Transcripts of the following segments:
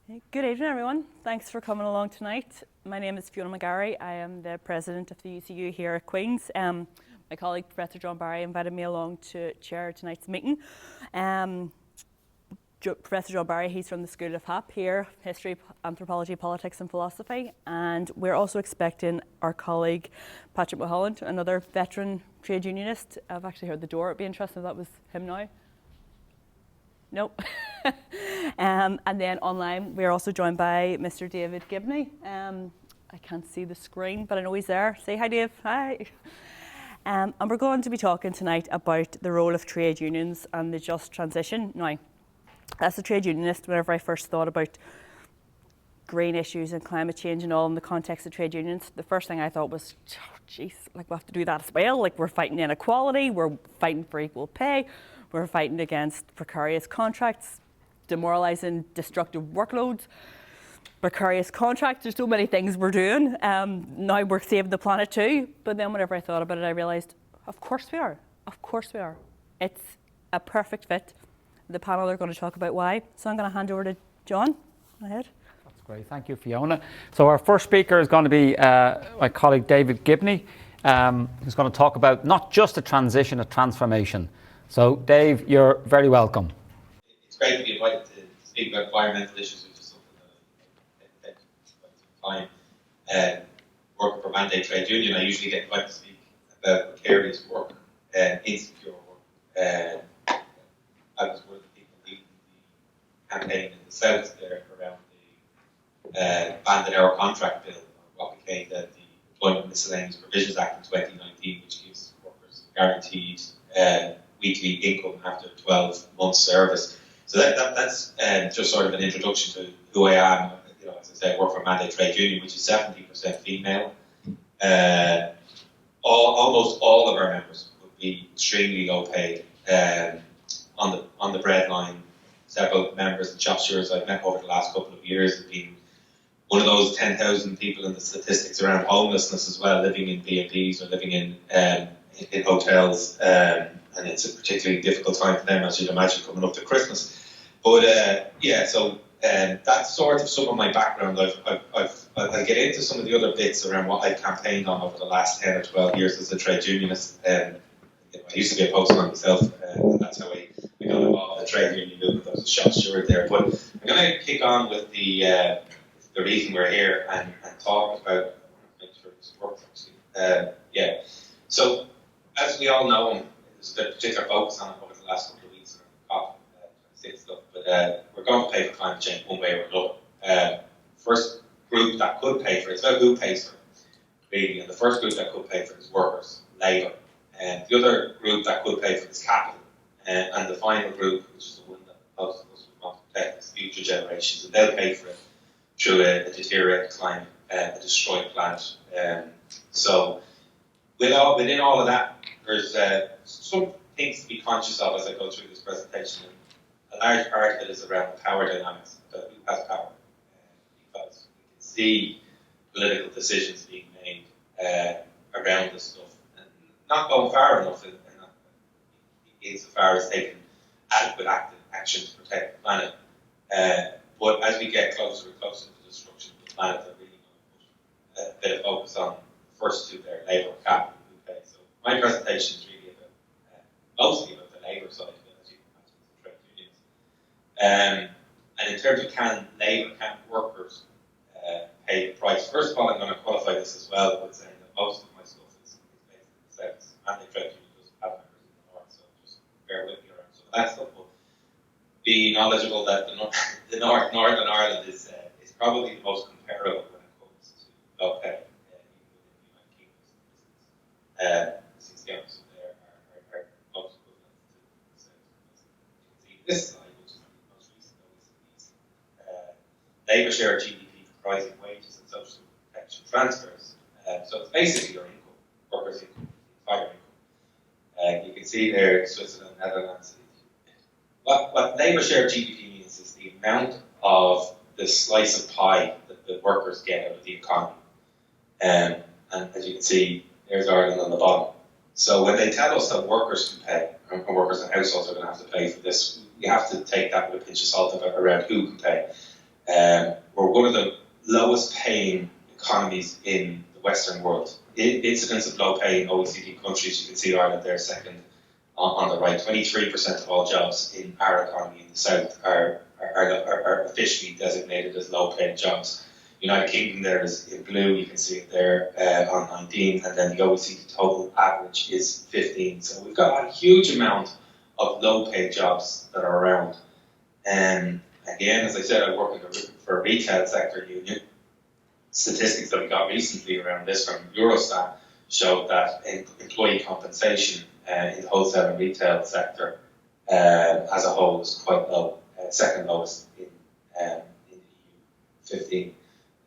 Good evening, everyone. Thanks for coming along tonight. My name is Fiona McGarry. I am the president of the UCU here at Queen's. My colleague, Professor John Barry, invited me along to chair tonight's meeting. Professor John Barry, he's from the School of HAP here, History, Anthropology, Politics and Philosophy. And we're also expecting our colleague, Patrick Mulholland, another veteran trade unionist. I've actually heard the door. It'd be interesting if that was him now. Nope. And then online, we're also joined by Mr. David Gibney. I can't see the screen, but I know he's there. Say hi, Dave. Hi. And we're going to be talking tonight about the role of trade unions and the just transition. Now, as a trade unionist, whenever I first thought about green issues and climate change and all in the context of trade unions, the first thing I thought was, oh, geez, like we have to do that as well. Like we're fighting inequality, we're fighting for equal pay, we're fighting against precarious contracts, demoralising, destructive workloads, precarious contracts. There's so many things we're doing. Now we're saving the planet too. But then whenever I thought about it, I realised, of course we are. Of course we are. It's a perfect fit. The panel are going to talk about why. So I'm going to hand over to John. Go ahead. That's great. Thank you, Fiona. So our first speaker is going to be my colleague David Gibney, who's going to talk about not just a transition, a transformation. So Dave, you're very welcome. It's great to be invited to speak about environmental issues, which is something that I've quite some time. Working for Mandate Trade Union, I usually get invited to speak about precarious work, insecure work. I was one of the people leading the campaign in the South there around the banded hour contract bill, or what became the Employment Miscellaneous Provisions Act in 2019, which gives workers guaranteed weekly income after 12 months service. So that's just sort of an introduction to who I am. You know, as I say, I work for Mandate Trade Union, which is 70% female. Almost all of our members would be extremely low paid. On the bread line, several members and shop stewards I've met over the last couple of years have been one of those 10,000 people in the statistics around homelessness as well, living in B&Bs or living in hotels. And it's a particularly difficult time for them, as you'd imagine, coming up to Christmas. But so that's sort of some of my background. I'll get into some of the other bits around what I've campaigned on over the last 10 or 12 years as a trade unionist. I used to be a postman myself, and that's how I got involved in the trade union movement. I was a shop steward there. But I'm going to kick on with the reason we're here and talk about. Make sure this works actually. So as we all know, there's been a particular focus on it over the last couple of weeks around the COP26 stuff. But we're going to pay for climate change one way or another. First group that could pay for it, it's about who pays for it, really. And the first group that could pay for it is workers, labour. And the other group that could pay for it is capital. And the final group, which is the one that most of us would want to protect, is future generations. And they'll pay for it through a deteriorated climate, a destroyed planet. So within all of that, there's some things to be conscious of as I go through this presentation. And a large part of it is around the power dynamics, about who has power. Because we can see political decisions being made around this stuff. Not going far enough insofar as taking adequate action to protect the planet. But as we get closer and closer to the destruction of the planet, they're really going to put a bit of focus on the first two there, labour and capital. Okay, so my presentation is really about mostly about the labour side, as you can imagine, trade unions. And in terms of can workers pay the price? First of all, I'm going to qualify this as well by saying that most of my stuff is based in the South, and the trade union doesn't have members in the North, so just bear with me around some of that stuff. But be knowledgeable that Northern Ireland is probably the most comparable when it comes to low pay within the United Kingdom. Since the others there are most equivalent to the South. You can see this slide, which is the most recent OECD's labour share GDP comprising wages and social protection transfers. So it's basically your income, workers' income, entire income. You can see there Switzerland, Netherlands. What labour share GDP means is the amount of the slice of pie that the workers get out of the economy. And as you can see, there's Ireland on the bottom. So when they tell us that workers can pay, and workers and households are going to have to pay for this, you have to take that with a pinch of salt around who can pay. We're one of the lowest paying economies in the Western world. Incidence of low pay in OECD countries, you can see Ireland there second on the right. 23% of all jobs in our economy in the south are officially designated as low paid jobs. United Kingdom there is in blue, you can see it there on 19, and then the OECD total average is 15. So we've got a huge amount of low paid jobs that are around. And again, as I said, I work for a retail sector union. Statistics that we got recently around this from Eurostat showed that employee compensation in the wholesale and retail sector as a whole is quite low, second lowest in the EU 15.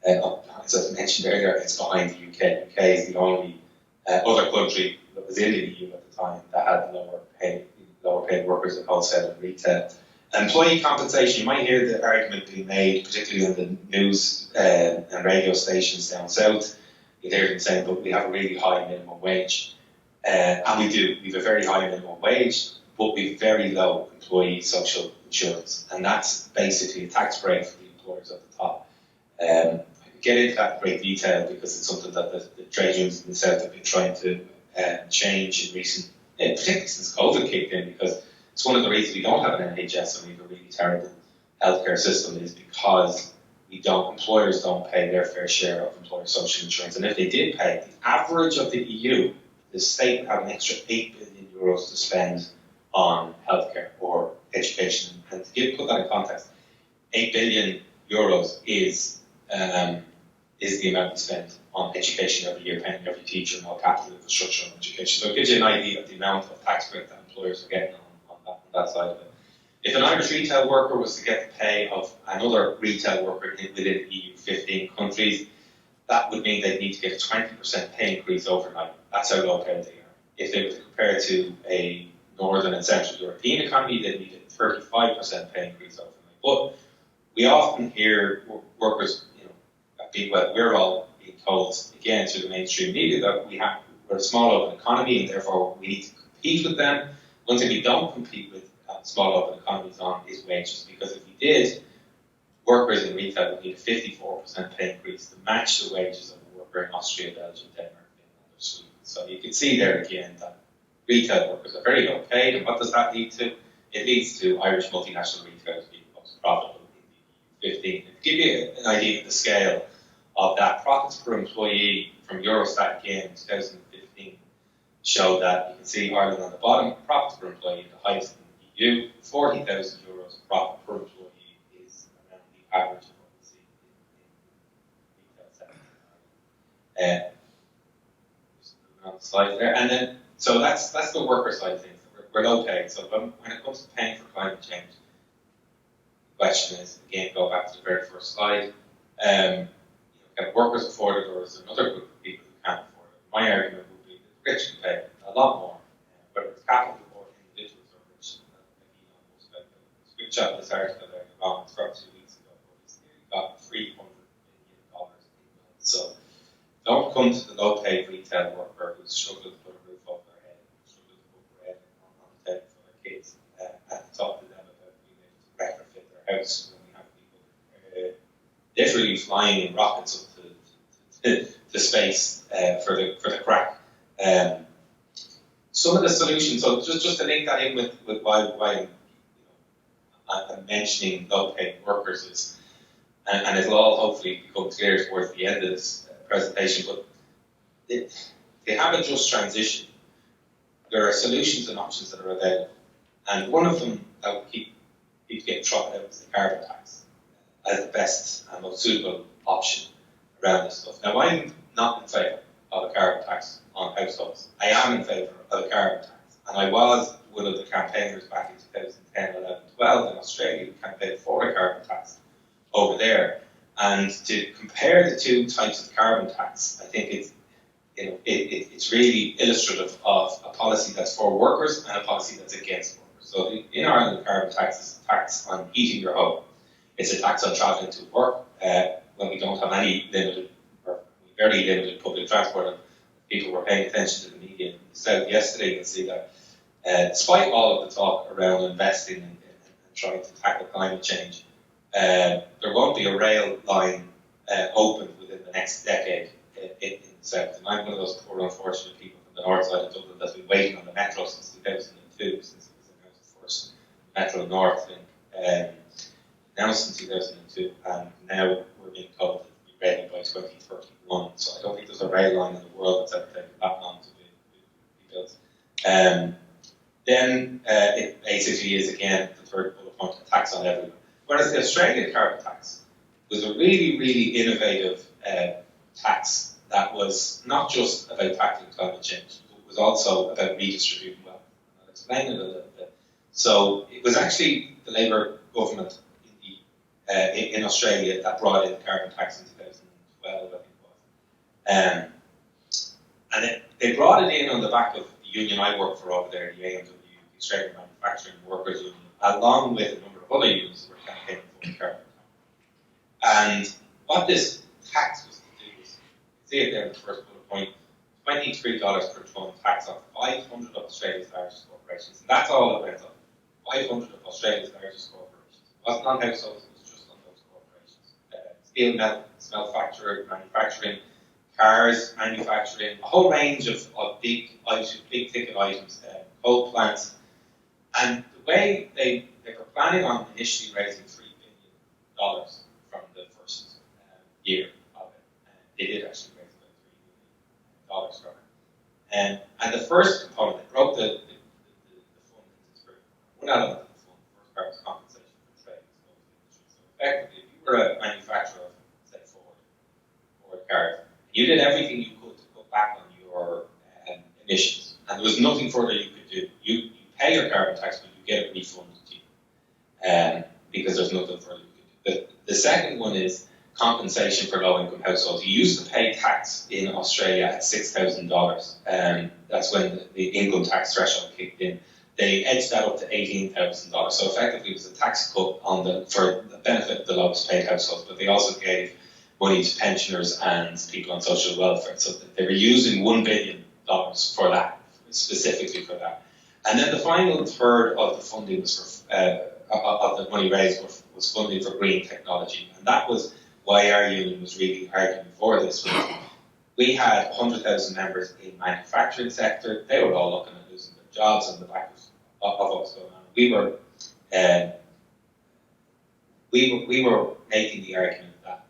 As I mentioned earlier, it's behind the UK. UK is the only other country that was in the EU at the time that had lower paid workers in wholesale and retail. Employee compensation, you might hear the argument being made, particularly on the news and radio stations down south. You hear them saying, but we have a really high minimum wage. And we do. We have a very high minimum wage, but we have very low employee social insurance. And that's basically a tax break for the employers at the top. I could get into that in great detail because it's something that the trade unions in the south have been trying to change in recent, particularly since COVID kicked in, because it's one of the reasons we don't have an NHS and we have a really terrible healthcare system is because employers don't pay their fair share of employer social insurance. And if they did pay, the average of the EU, the state would have an extra 8 billion euros to spend on healthcare or education. And to put that in context, 8 billion euros is the amount we spend on education every year, paying every teacher and all capital infrastructure on education. So it gives you an idea of the amount of tax break that employers are getting on that side of it. If an Irish retail worker was to get the pay of another retail worker within EU 15 countries, that would mean they'd need to get a 20% pay increase overnight. That's how low paid they are. If they were to compare to a Northern and Central European economy, they'd need a 35% pay increase overnight. But we often hear workers, we're all being told, again, through the mainstream media, that we're a small open economy and therefore we need to compete with them. One thing we don't compete with small open economies on is wages, because if we did, workers in retail would need a 54% pay increase to match the wages of a worker in Austria, Belgium, Denmark, Finland, or Sweden. So you can see there again that retail workers are very low paid, and what does that lead to? It leads to Irish multinational retailers being most profitable in the EU 15. And to give you an idea of the scale of that, profits per employee from Eurostat again in 2015 show that you can see Ireland on the bottom, profits per employee, the highest in the EU, 40,000 euros profit per employee is around the average of what we see in the retail sector. Just moving on the slide there, and then so that's the worker side of things. We're low paid. So when it comes to paying for climate change, the question is again go back to the very first slide. Can workers afford it, or is there another group of people who can't afford it? My argument would be that the rich can pay a lot more, whether it's capital or individuals or rich. We chat this article there around from 2 weeks ago, where he's got $300 million in wealth. So don't come to the low-paid retail worker who's struggling to put a roof over their head, struggling to put bread on the table for their kids, and talk to them about being able to retrofit their house when we have people literally flying in rockets up to space for the crack. Some of the solutions, so just to link that in with why I'm mentioning low-paid workers is, and it'll all hopefully become clear towards the end of this presentation, but they have a just transition. There are solutions and options that are available, and one of them that will keep getting trotted out is the carbon tax as the best and most suitable option around this stuff. Now, I'm not in favour of a carbon tax on households. I am in favour of a carbon tax, and I was one of the campaigners back in 2010, 11, 12 in Australia who campaigned for a carbon tax over there. And to compare the two types of carbon tax, I think it's really illustrative of a policy that's for workers and a policy that's against workers. So in Ireland, the carbon tax is a tax on heating your home. It's a tax on travelling to work when we don't have any limited or very limited public transport. And people were paying attention to the media in the South yesterday. You can see that despite all of the talk around investing and trying to tackle climate change, there won't be a rail line open within the next decade in the south. And I'm one of those poor unfortunate people from the north side of Dublin that's been waiting on the metro since 2002, since it was announced the first Metro North thing. Now since 2002, and now we're being told that it'll be ready by 2031. So I don't think there's a rail line in the world that's ever taken that long to be built. Then it basically is, again, the third bullet point, a tax on everyone. Whereas the Australian carbon tax was a really, really innovative tax that was not just about tackling climate change, it was also about redistributing wealth. I'll explain it a little bit. So it was actually the Labour government in Australia that brought in the carbon tax in 2012, I think it was. And they brought it in on the back of the union I work for over there, the AMW, the Australian Manufacturing Workers Union, along with a number of other unions who were campaigning for the carbon tax. And what this tax was to do was, you see it there in the first bullet point, $23 per tonne tax on 500 of Australia's largest corporations. And that's all it went up. 500 of Australia's largest corporations. It wasn't on households, it was just on those corporations. Steel manufacturing, cars manufacturing, a whole range of big ticket items, coal plants. And the way they were planning on initially raising $3 billion from the first year of it. They did actually raise about $3 billion from it. And the first component, they broke the fund into three. One element of the fund, the first part was compensation for trade exposed industry. So effectively, if you were a manufacturer of, say, Ford cars, you did everything you could to cut back on your emissions. And there was nothing further you could do. You pay your carbon tax, but you get it refunded to you. Because there's nothing further you can do. But the second one is compensation for low-income households. You used to pay tax in Australia at $6,000. That's when the income tax threshold kicked in. They edged that up to $18,000. So effectively, it was a tax cut for the benefit of the lowest paid households. But they also gave money to pensioners and people on social welfare. So they were using $1 billion for that, specifically for that. And then the final third of the funding was for of the money raised was funding for green technology, and that was why our union was really arguing for this. We had 100,000 members in the manufacturing sector. They were all looking at losing their jobs on the back of what was going on. We were making the argument that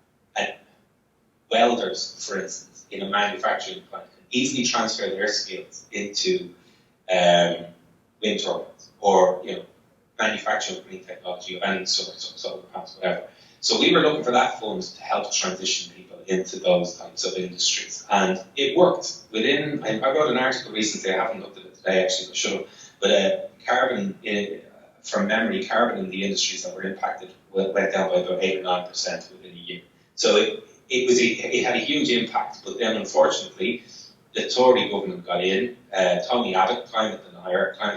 welders, for instance, in a manufacturing plant can easily transfer their skills into wind turbines or manufacturing green technology of any sort, solar panels, whatever. So we were looking for that fund to help transition people into those types of industries, and it worked. I wrote an article recently. I haven't looked at it today, actually, I should have. But from memory, carbon in the industries that were impacted went down by about 8 or 9% within a year. So it had a huge impact. But then, unfortunately, the Tory government got in. Tony Abbott, climate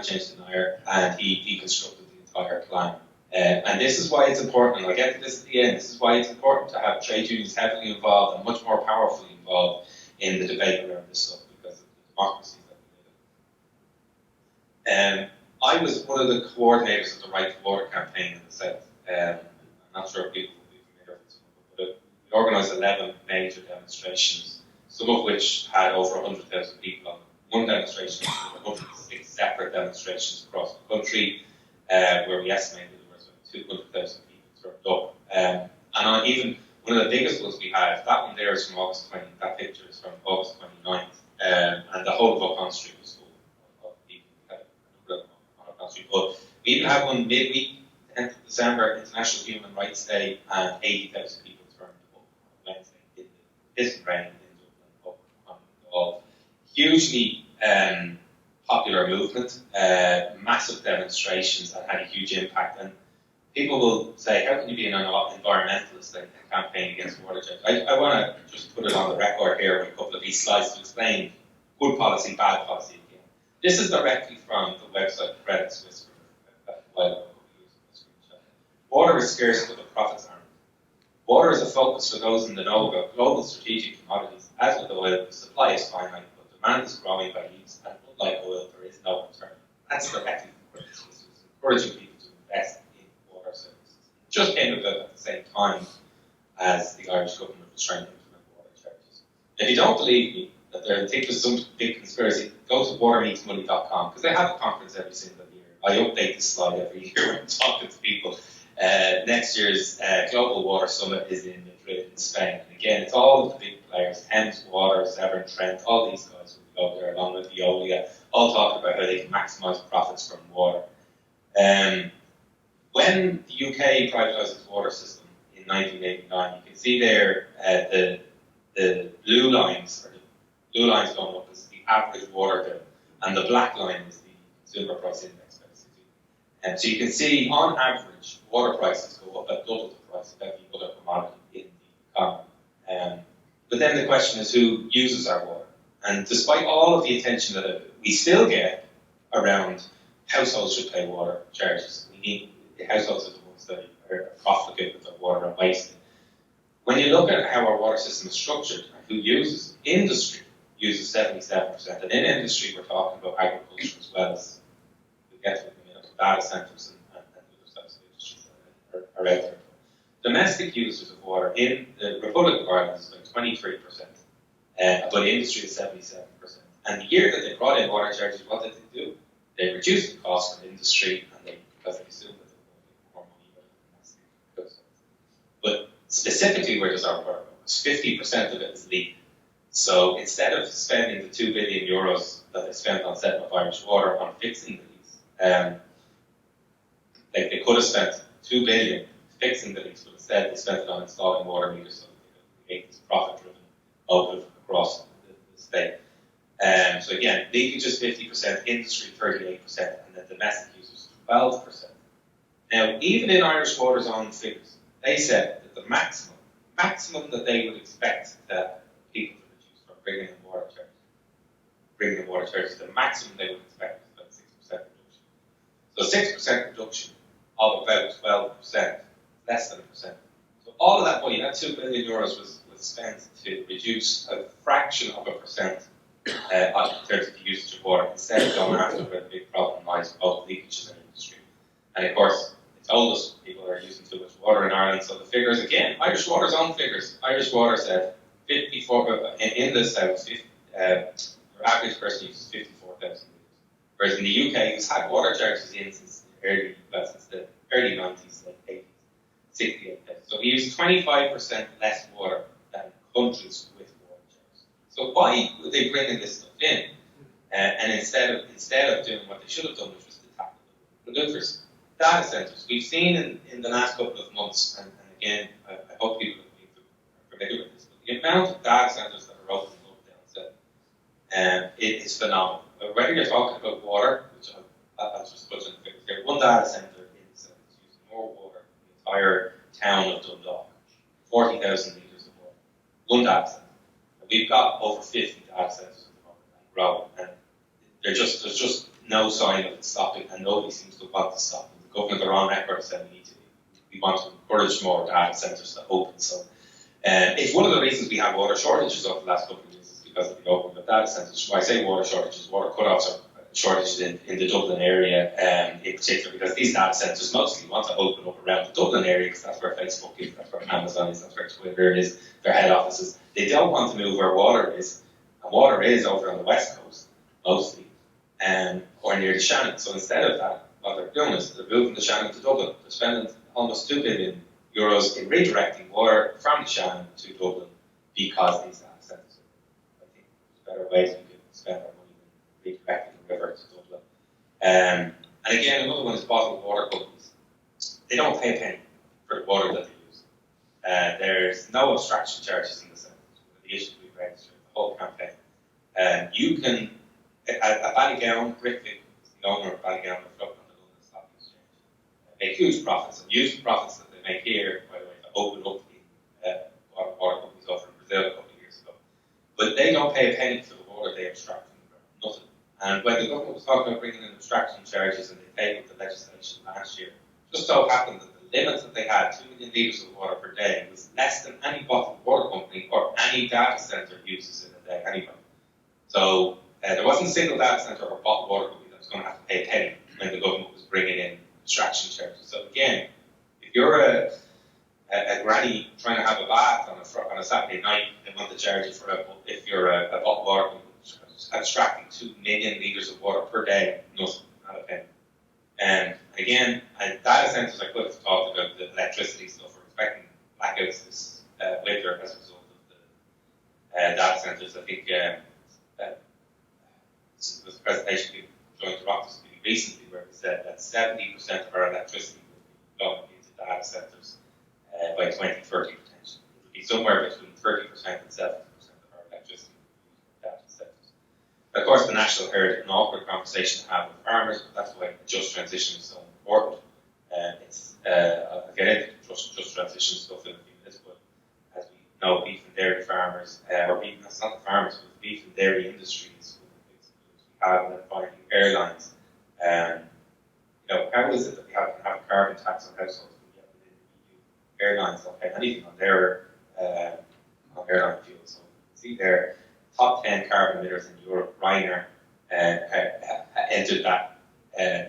change denier, and he constructed the entire plan. And this is why it's important, and I'll get to this at the end, this is why it's important to have trade unions heavily involved and much more powerfully involved in the debate around this stuff because of the democracies that we live in. I was one of the coordinators of the Right to Water campaign in the South. I'm not sure if people will be familiar with this one, but we organised 11 major demonstrations, some of which had over 100,000 people on them. One demonstration, 106 separate demonstrations across the country, where we estimated there was 200,000 people turned up. And even one of the biggest ones we had, that one there is from August 20th, that picture is from August 29th, and the whole of O'Connell Street was full of people. We had a number of them on O'Connell Street. But we even had one midweek, 10th of December, International Human Rights Day, and 80,000 people turned up on Wednesday in the pissing rain in Dublin, up on the wall. Hugely popular movement, massive demonstrations that had a huge impact. And people will say, how can you be an environmentalist and campaign against water change? I want to just put it on the record here with a couple of these slides to explain good policy, bad policy again. This is directly from the website Credit Suisse from a while ago. Water is scarce, but the profits aren't. Water is a focus for those in the know about global strategic commodities. As with oil, the supply is finite, but demand is growing by leaps, and unlike oil, there is no return. That's directly from Credit Suisse, encouraging people to invest in water services, just came about at the same time as the Irish government was trying to implement water charges. If you don't believe me, that there think there's some big conspiracy, go to watermeetsmoney.com, because they have a conference every single year. I update this slide every year when I'm talking to people. Next year's Global Water Summit is in Madrid in Spain. And again, it's all of the big players, Thames Water, Severn Trent, all these guys will be over there along with Veolia, all talking about how they can maximise profits from water. When the UK privatised its water system in 1989, you can see there the blue lines, or the blue lines going up is the average water bill, and the black line is the consumer price index, basically. And so you can see, on average, water prices go up at double the price of every other commodity in the economy. But then the question is, who uses our water? And despite all of the attention that we still get around households should pay water charges, we need the households are the ones that are profligate with their water and wasting. When you look at how our water system is structured and who uses, industry uses 77%. And in industry, we're talking about agriculture as well as, we get to it in a minute, data centres and other types of industries that are out there. Domestic users of water in the Republic of Ireland is about 23%, but industry is 77%. And the year that they brought in water charges, what did they do? They reduced the cost for industry, and because they assumed that they were more money out of domestic goods. But specifically, where does our water go? 50% of it is leaked. So instead of spending the €2 billion that they spent on setting up Irish Water on fixing the leaks, they could have spent $2 billion fixing the leaks, but instead they spent it on installing water meters, so they make this profit-driven output across the state. So again, leakage is 50%, industry 38%, and then domestic users 12%. Now, even in Irish Water's own figures, they said that the maximum that they would expect that people to reduce from bringing in water charges, the maximum they would expect is about 6% reduction. So 6% reduction of about 12%, less than a percent. So all of that money, that €2 billion was spent to reduce a fraction of a percent in terms of the usage of water, instead of going after where the big problem lies, both leakage in the industry. And of course, it told us people are using too much water in Ireland, so the figures, again, Irish Water's own figures. Irish Water said 54, in the south, your average person uses 54,000 litres. Whereas in the UK, who's had water charges in since the early 90s, like 80s, 68,000. So we use 25% less water than countries with water charges. So why would they bring in this stuff in? And instead of doing what they should have done, which was to tackle the polluters, data centres. We've seen in the last couple of months, and again, I hope people are familiar with this, but the amount of data centres that are opening up down south, it is phenomenal. Whether you're talking about water, which I'll just put in the figures here, one data centre in the south is using more water than the entire town of Dundalk, 40,000 litres of water. One data centre. And we've got over 50 data centres at the moment and growing, and there's just no sign of it stopping, and nobody seems to want to stop. The government are on record saying we want to encourage more data centres to open. So it's one of the reasons we have water shortages over the last couple of years is because of the opening of data centres. When I say water shortages, water cut-offs are shortages in the Dublin area in particular, because these data centres mostly want to open up around the Dublin area because that's where Facebook is, that's where Amazon is, that's where Twitter is, their head offices. They don't want to move where water is, and water is over on the west coast mostly, or near the Shannon. So instead of that, what they're doing is they're moving the Shannon to Dublin. They're spending almost €2 billion in redirecting water from the Shannon to Dublin because these data centres. I think there's better ways we could spend our money than redirecting the river to Dublin. And again, another one is bottled water companies. They don't pay a penny for the water that they use. There's no abstraction charges in the centre. The issue we've raised through the whole campaign. You can, at Ballygown, Rick Vick, the owner of Ballygown, the float on the London Stock Exchange, make huge profits, and use the profits that they make here, by the way, to open up the water companies over in Brazil a couple of years ago. But they don't pay a penny for the water they abstract from the ground, nothing. And when the government was talking about bringing in abstraction charges, and they paid with the legislation last year, just so happened that the limit that they had, 2 million litres of water per day, was less than any bottled water company or any data centre uses in a day anyway. So there wasn't a single data centre or bottled water company that was going to have to pay a penny when the government was bringing in abstraction charges. So again, if if you're a granny trying to have a bath on a Saturday night, they want to charge you for it. But if you're a bottled water extracting 2 million litres of water per day, nothing, not a penny. And again, data centres, I could have talked about the electricity stuff. We're expecting blackouts this winter as a result of the data centres. I think there was a presentation we joined to Rockers recently where we said that 70% of our electricity will be going into data centres by 2030 potentially. It would be somewhere between 30% and 70% of our electricity will be data centres. Of course, the national herd is an awkward conversation to have with farmers, but that's why just transition is so important. I'll get into just transition stuff in a few minutes, but as we know, beef and dairy farmers, that's not the farmers, but the beef and dairy industries, we have, and then finally airlines. How is it that we have a carbon tax on households? Yet within the EU, airlines don't pay anything on their airline fuel. So you see there, top 10 carbon emitters in Europe, Ryanair entered that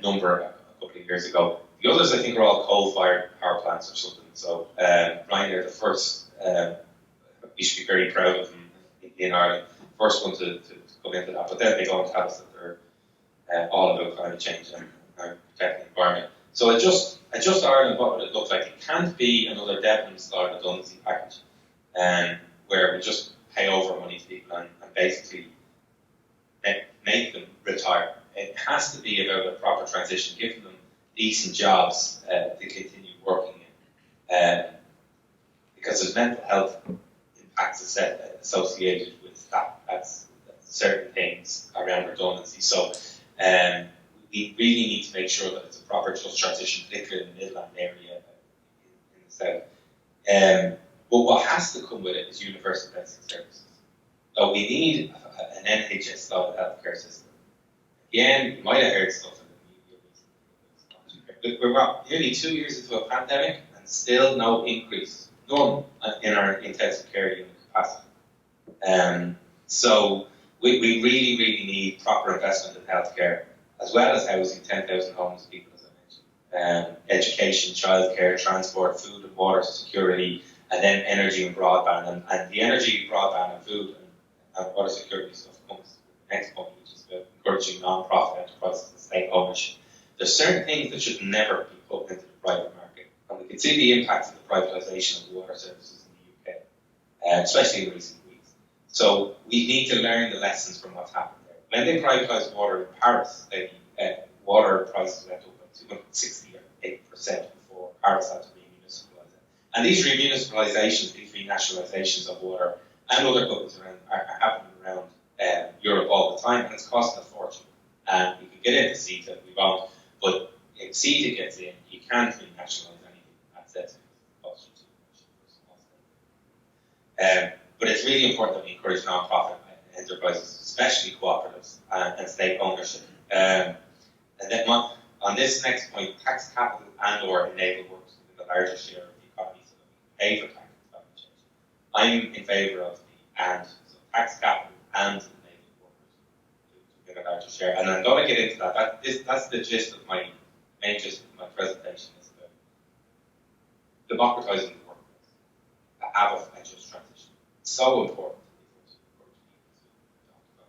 number a couple of years ago. The others, I think, are all coal-fired power plants or something. So Ryanair, the first, we should be very proud of them in Ireland, first one to come into that. But then they go and tell us that they're all about climate change and protecting the environment. So adjust Ireland, what would it look like? It can't be another Devon-style redundancy package where we just pay over money to people and basically make them retire. It has to be about a proper transition, giving them decent jobs to continue working in. Because there's mental health impacts associated with that. That's certain things around redundancy. So we really need to make sure that it's a proper just transition, particularly in the Midland area in the south. But what has to come with it is universal basic services. So we need an NHS-style healthcare system. Again, you might have heard stuff in the media recently. We're nearly 2 years into a pandemic and still no increase, none, in our intensive care unit capacity. So we really, really need proper investment in healthcare, as well as housing 10,000 homeless people, as I mentioned. Education, childcare, transport, food and water security, and then energy and broadband. And the energy, broadband, and food and water security stuff comes to the next point, which is about encouraging non-profit enterprises and state ownership. There's certain things that should never be put into the private market. And we can see the impact of the privatisation of the water services in the UK, especially in recent weeks. So we need to learn the lessons from what's happened there. When they privatised water in Paris, water prices went up by 268% before Paris had to remunicipalise it. And these remunicipalisations, these renationalisations of water and other governments are happening around Europe all the time, and it's costing a fortune. And we can get into CETA, we won't, but if CETA gets in, you can't renationalise anything. That's it. But it's really important that we encourage non-profit enterprises, especially cooperatives and state ownership. And then on this next point, tax capital and/or enable workers within the larger share of the economy so that we pay for tax and climate change. I'm in favour of the and, so tax capital and enable workers within a larger share. And I'm going to get into that. That's the gist of main gist of my presentation is about democratising the workplace, to have a just transition. It's so important to encourage people to adopt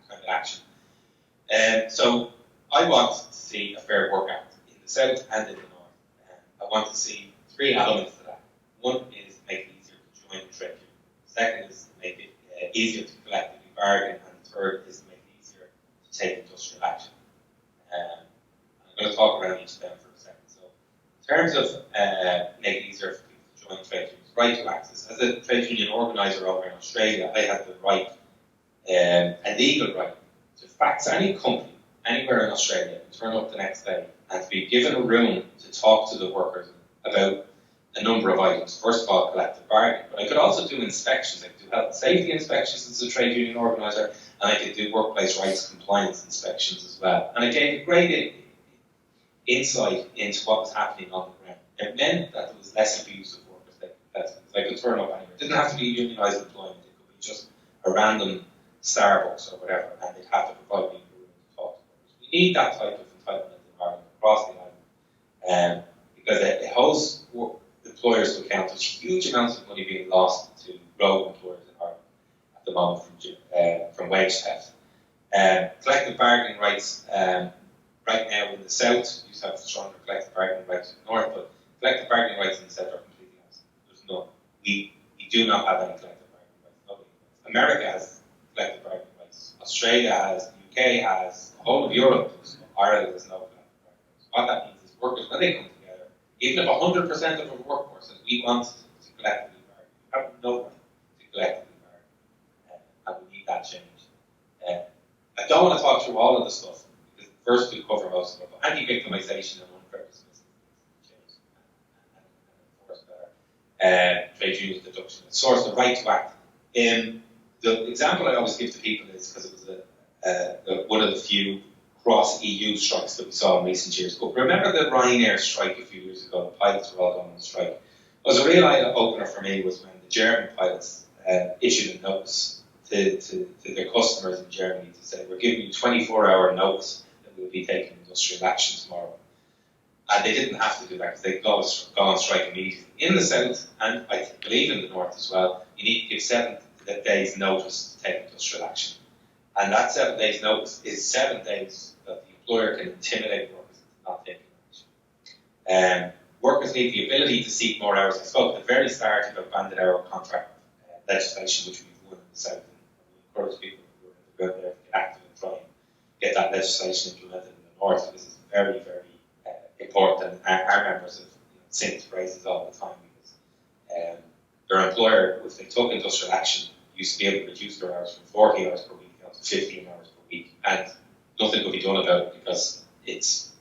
climate change. Action. So I want to see a Fair Work Act in the South and in the North. I want to see 3 elements to that. One is to make it easier to join the trade union. Second is to make it easier to collectively bargain. And the third is to make it easier to take industrial action. I'm going to talk around each of them for a second. So in terms of making it easier for people to join trade unions, right to access. As a trade union organiser over in Australia, I had the right, a legal right, to fax any company anywhere in Australia and turn up the next day and to be given a room to talk to the workers about a number of items. First of all, collective bargaining, but I could also do inspections. I could do health and safety inspections as a trade union organiser, and I could do workplace rights compliance inspections as well. And it gave great insight into what was happening on the ground. It meant that there was less abuse of workers. They could turn up anywhere. It didn't have to be unionised employment. It could be just a random Starbucks or whatever, and they'd have to provide me a room to talk to workers. We need that type of entitlement in Ireland, across the because it holds employers to account. There's huge amounts of money being lost to rogue employers in Ireland at the moment from wage theft. Collective bargaining rights right now in the south, you used to have stronger collective bargaining rights in the north, but collective bargaining rights in the south are completely absent. There's none. We do not have any collective bargaining rights. Nobody has. America has collective bargaining rights. Australia has. The UK has. The whole of Europe has. Ireland has no collective bargaining rights. What that means is workers, when they come together, even if 100% of our workforce says we want to collectively bargain, we have no right to collectively bargain, and we need that change. I don't want to talk through all of the stuff, because first we cover most of it, but anti-victimization and unfair dismissal change, and of course better trade union deduction, and source the right to act. The example I always give to people is, because it was one of the few cross-EU strikes that we saw in recent years. But remember the Ryanair strike a few years ago? The pilots were all going on strike. What was a real eye-opener for me was when the German pilots issued a notice to their customers in Germany to say, we're giving you 24-hour notice that we'll be taking industrial action tomorrow. And they didn't have to do that, because they'd go on strike immediately. In the south, and I believe in the north as well, you need to give 7 days notice to take industrial action. And that 7 days notice is 7 days that the employer can intimidate workers into not taking action. Workers need the ability to seek more hours. I spoke at the very start about banded hour contract legislation, which we've won in the south. And we encourage people who are in the ground there to get active and try and get that legislation implemented in the north. This is very, very important. And our members have sing praises all the time, because their employer, if they took industrial action, used to be able to reduce their hours from 40 hours per week down to 15 hours per week, and nothing could be done about it, because it's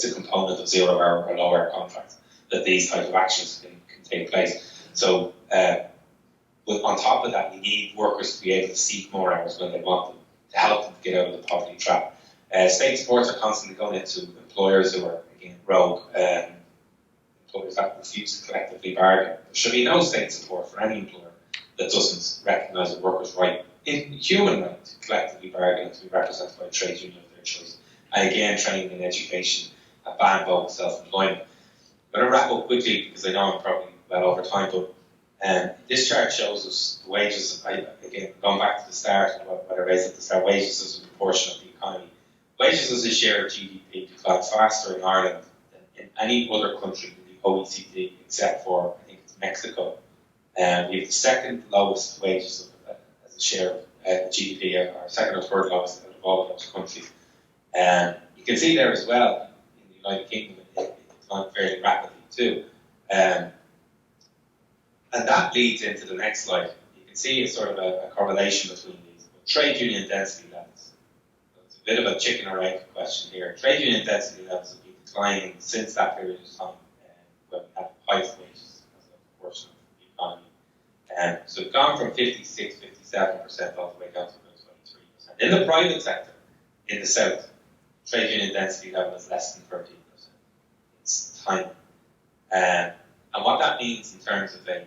a component of 0 hour or low hour contracts that these type of actions can take place. So, but on top of that, you need workers to be able to seek more hours when they want them, to help them get out of the poverty trap. State supports are constantly going into employers who are, again, rogue, employers that refuse to collectively bargain. There should be no state support for any employer that doesn't recognise a worker's right, human right, to collectively bargain and to be represented by a trade union of their choice. And again, training and education, and ban both self-employment. I'm going to wrap up quickly, because I know I'm probably well over time, but this chart shows us the wages. Again, going back to the start, what I raised at the start, wages as a proportion of the economy. Wages as a share of GDP declined faster in Ireland than in any other country in the OECD, except for, I think it's Mexico. We have the second lowest wages as a share of GDP, or second or third lowest out of all of those countries. You can see there as well, in the United Kingdom, it declined fairly rapidly too. And that leads into the next slide. You can see it's sort of a correlation between these. But trade union density levels. It's a bit of a chicken or egg question here. Trade union density levels have been declining since that period of time, when we had the highest wages as a proportion of the economy. So it's gone from 56, 57% all the way down to about 23%. In the private sector, in the south, trade union density level is less than 13%. It's tiny. And what that means in terms of a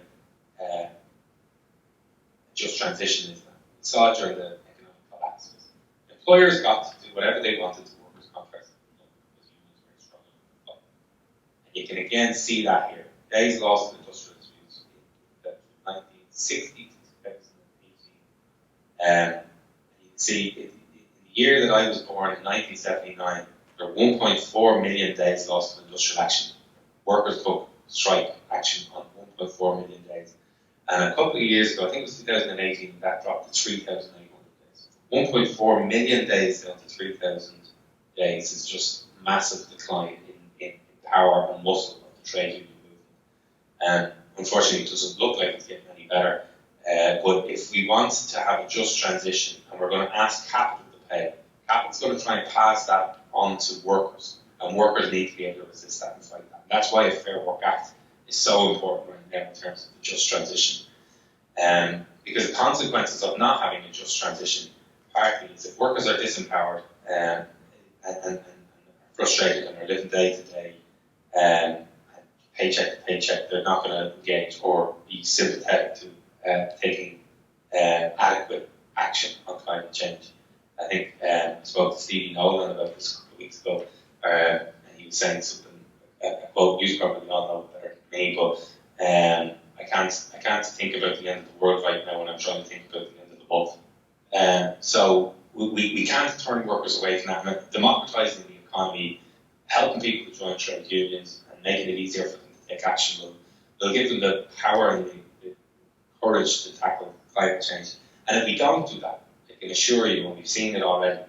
just transition is that we saw during the economic collapse. Employers got to do whatever they wanted to workers' contracts, because unions were very strong. And you can again see that here. Days lost of industrial disputes in 1960 to 2018. You can see in the year that I was born, in 1979, there were 1.4 million days lost of industrial action. Workers took strike action on 1.4 million days. And a couple of years ago, I think it was 2018, that dropped to 3,800 days. 1.4 million days down to 3,000 days is just massive decline in power and muscle of the trade union movement. Unfortunately, it doesn't look like it's getting any better. But if we want to have a just transition, and we're going to ask capital to pay, capital's going to try and pass that on to workers, and workers need to be able to resist that and fight that. And that's why a Fair Work Act is so important right now in terms of the just transition. Because the consequences of not having a just transition, partly is if workers are disempowered and frustrated and are living day to day, paycheck to paycheck, they're not going to engage or be sympathetic to taking adequate action on climate change. I think I spoke to Stevie Nolan about this a couple of weeks ago, and he he was saying something, a quote you probably all know better than me, but I can't think about the end of the world right now when I'm trying to think about the end of the month. So we can't turn workers away from that. And democratising the economy, helping people to join trade unions, and making it easier for them to take action will give them the power and the courage to tackle climate change. And if we don't do that, I can assure you, and we've seen it already,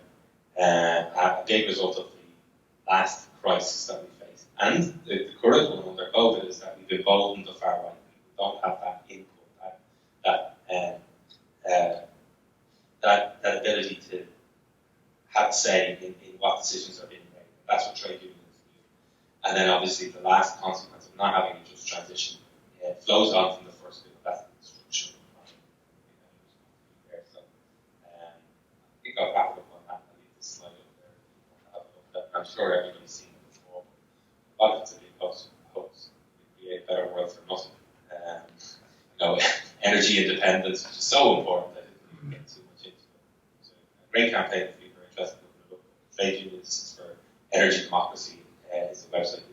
a big result of the last crisis that we faced, and the current one under COVID, is that we've emboldened the far right. We don't have that input, that ability to have say in what decisions are being made. That's what trade unions do. And then obviously the last consequence of not having a just transition flows on from the first bit. That's the destruction of the economy. So I think I'll wrap it up on that and leave this slide up there. I'm sure everybody's seen it before. But it's a big hoax. We create a better world for nothing. Energy independence, which is so important that it doesn't get too much into it. So a great campaign if people are interested in looking at trade unions for energy democracy is a website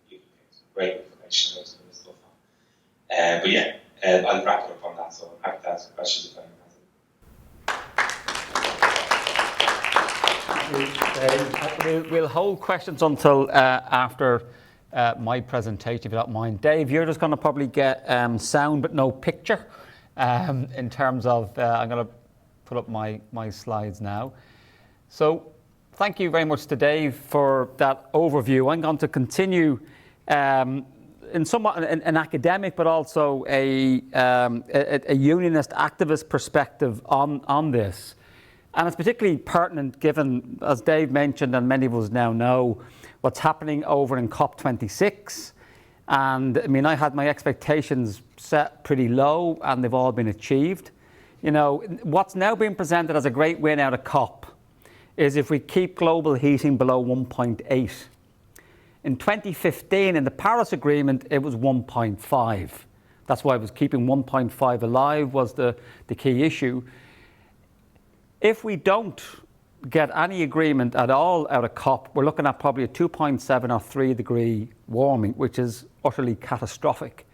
you can get some great information about some of this stuff on. But yeah, I'll wrap it up on that, so I'm happy to answer questions if anyone has them. We'll hold questions until after my presentation, if you don't mind. Dave, you're just going to probably get sound but no picture in terms of, I'm going to put up my slides now. So thank you very much to Dave for that overview. I'm going to continue in somewhat an academic but also a unionist activist perspective on this. And it's particularly pertinent given, as Dave mentioned and many of us now know, what's happening over in COP26. And I mean, I had my expectations set pretty low and they've all been achieved. You know, what's now being presented as a great win out of COP is if we keep global heating below 1.8. In 2015, in the Paris Agreement, it was 1.5. That's why it was keeping 1.5 alive was the key issue. If we don't get any agreement at all out of COP, we're looking at probably a 2.7 or 3 degree warming, which is utterly catastrophic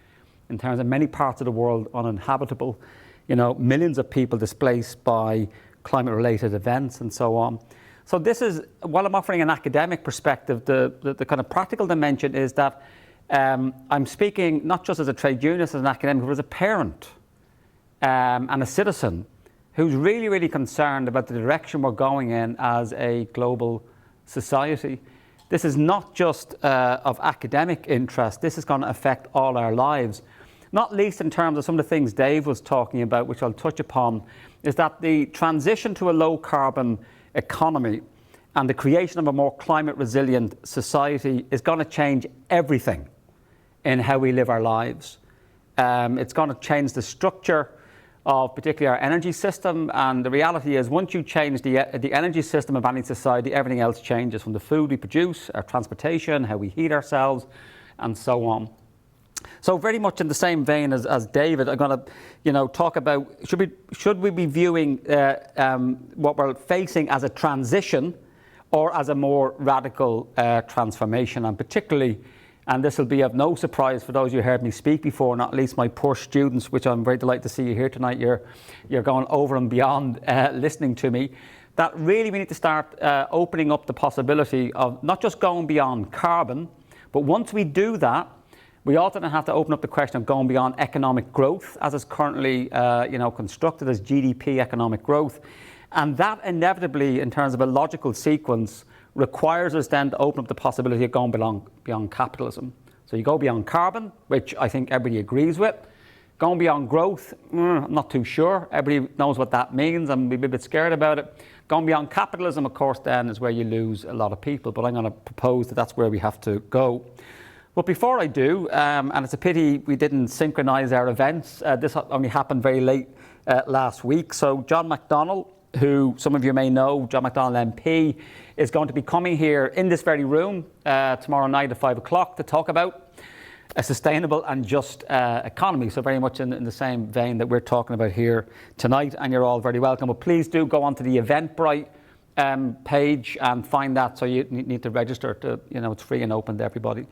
in terms of many parts of the world uninhabitable, millions of people displaced by climate-related events and so on. So this is, while I'm offering an academic perspective, the kind of practical dimension is that I'm speaking not just as a trade unionist, as an academic, but as a parent and a citizen who's really, really concerned about the direction we're going in as a global society. This is not just of academic interest. This is going to affect all our lives, not least in terms of some of the things Dave was talking about, which I'll touch upon, is that the transition to a low-carbon economy and the creation of a more climate-resilient society is going to change everything in how we live our lives. It's going to change the structure of particularly our energy system, and the reality is once you change the energy system of any society, everything else changes, from the food we produce, our transportation, how we heat ourselves, and so on. So very much in the same vein as David, I'm going to talk about should we be viewing what we're facing as a transition or as a more radical transformation, and particularly, and this will be of no surprise for those who heard me speak before, not least my poor students, which I'm very delighted to see you here tonight. You're going over and beyond listening to me. That really we need to start opening up the possibility of not just going beyond carbon, but once we do that, we also then have to open up the question of going beyond economic growth, as is currently constructed as GDP economic growth. And that inevitably, in terms of a logical sequence, requires us then to open up the possibility of going beyond capitalism. So you go beyond carbon, which I think everybody agrees with. Going beyond growth, I'm not too sure. Everybody knows what that means and we'd be a bit scared about it. Going beyond capitalism, of course, then is where you lose a lot of people, but I'm going to propose that that's where we have to go. But before I do, and it's a pity we didn't synchronise our events, this only happened very late last week. So John McDonnell, who some of you may know, John McDonnell MP, is going to be coming here in this very room tomorrow night at 5 o'clock to talk about a sustainable and just economy. So very much in the same vein that we're talking about here tonight, and you're all very welcome. But please do go onto the Eventbrite page and find that. So you need to register to, it's free and open to everybody.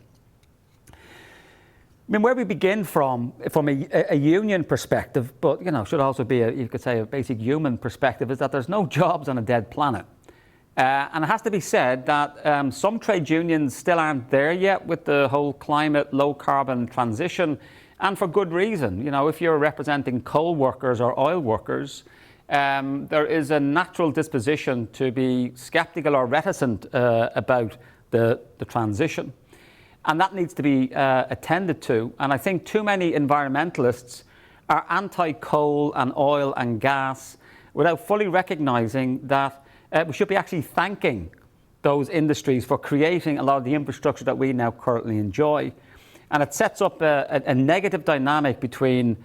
I mean, where we begin from a union perspective, but should also be you could say a basic human perspective, is that there's no jobs on a dead planet. And it has to be said that some trade unions still aren't there yet with the whole climate, low carbon transition, and for good reason. If you're representing coal workers or oil workers, there is a natural disposition to be skeptical or reticent about the transition. And that needs to be attended to. And I think too many environmentalists are anti-coal and oil and gas without fully recognizing that we should be actually thanking those industries for creating a lot of the infrastructure that we now currently enjoy. And it sets up a negative dynamic between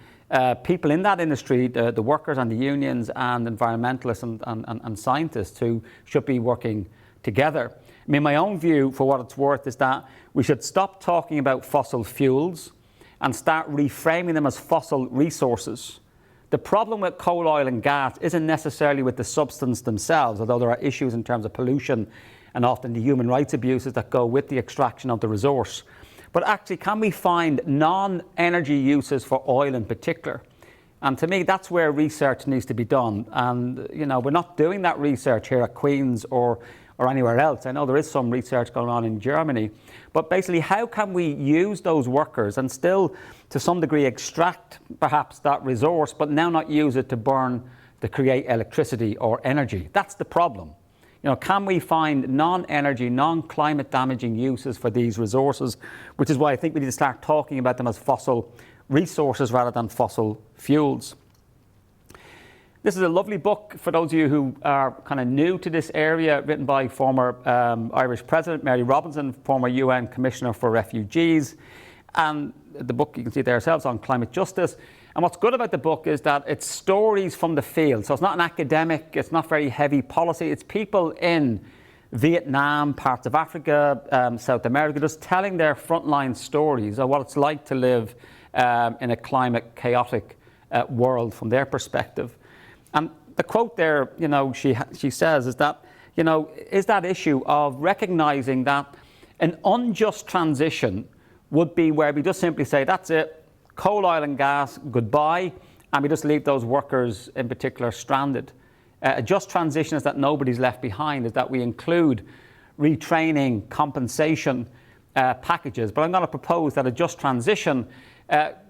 people in that industry, the workers and the unions, and environmentalists and scientists who should be working together. I mean, my own view, for what it's worth, is that we should stop talking about fossil fuels and start reframing them as fossil resources. The problem with coal, oil and gas isn't necessarily with the substance themselves, although there are issues in terms of pollution and often the human rights abuses that go with the extraction of the resource. But actually, can we find non-energy uses for oil in particular? And to me, that's where research needs to be done. And, we're not doing that research here at Queen's or anywhere else. I know there is some research going on in Germany. But basically, how can we use those workers and still, to some degree, extract perhaps that resource, but now not use it to burn, to create electricity or energy? That's the problem. Can we find non-energy, non-climate damaging uses for these resources? Which is why I think we need to start talking about them as fossil resources rather than fossil fuels. This is a lovely book for those of you who are kind of new to this area, written by former Irish President Mary Robinson, former UN Commissioner for Refugees. And the book, you can see there yourselves, on climate justice. And what's good about the book is that it's stories from the field. So it's not an academic, it's not very heavy policy. It's people in Vietnam, parts of Africa, South America, just telling their frontline stories of what it's like to live in a climate chaotic world from their perspective. And the quote there, she says is that, is that issue of recognizing that an unjust transition would be where we just simply say, that's it, coal, oil and gas, goodbye, and we just leave those workers in particular stranded. A just transition is that nobody's left behind, is that we include retraining, compensation packages. But I'm going to propose that a just transition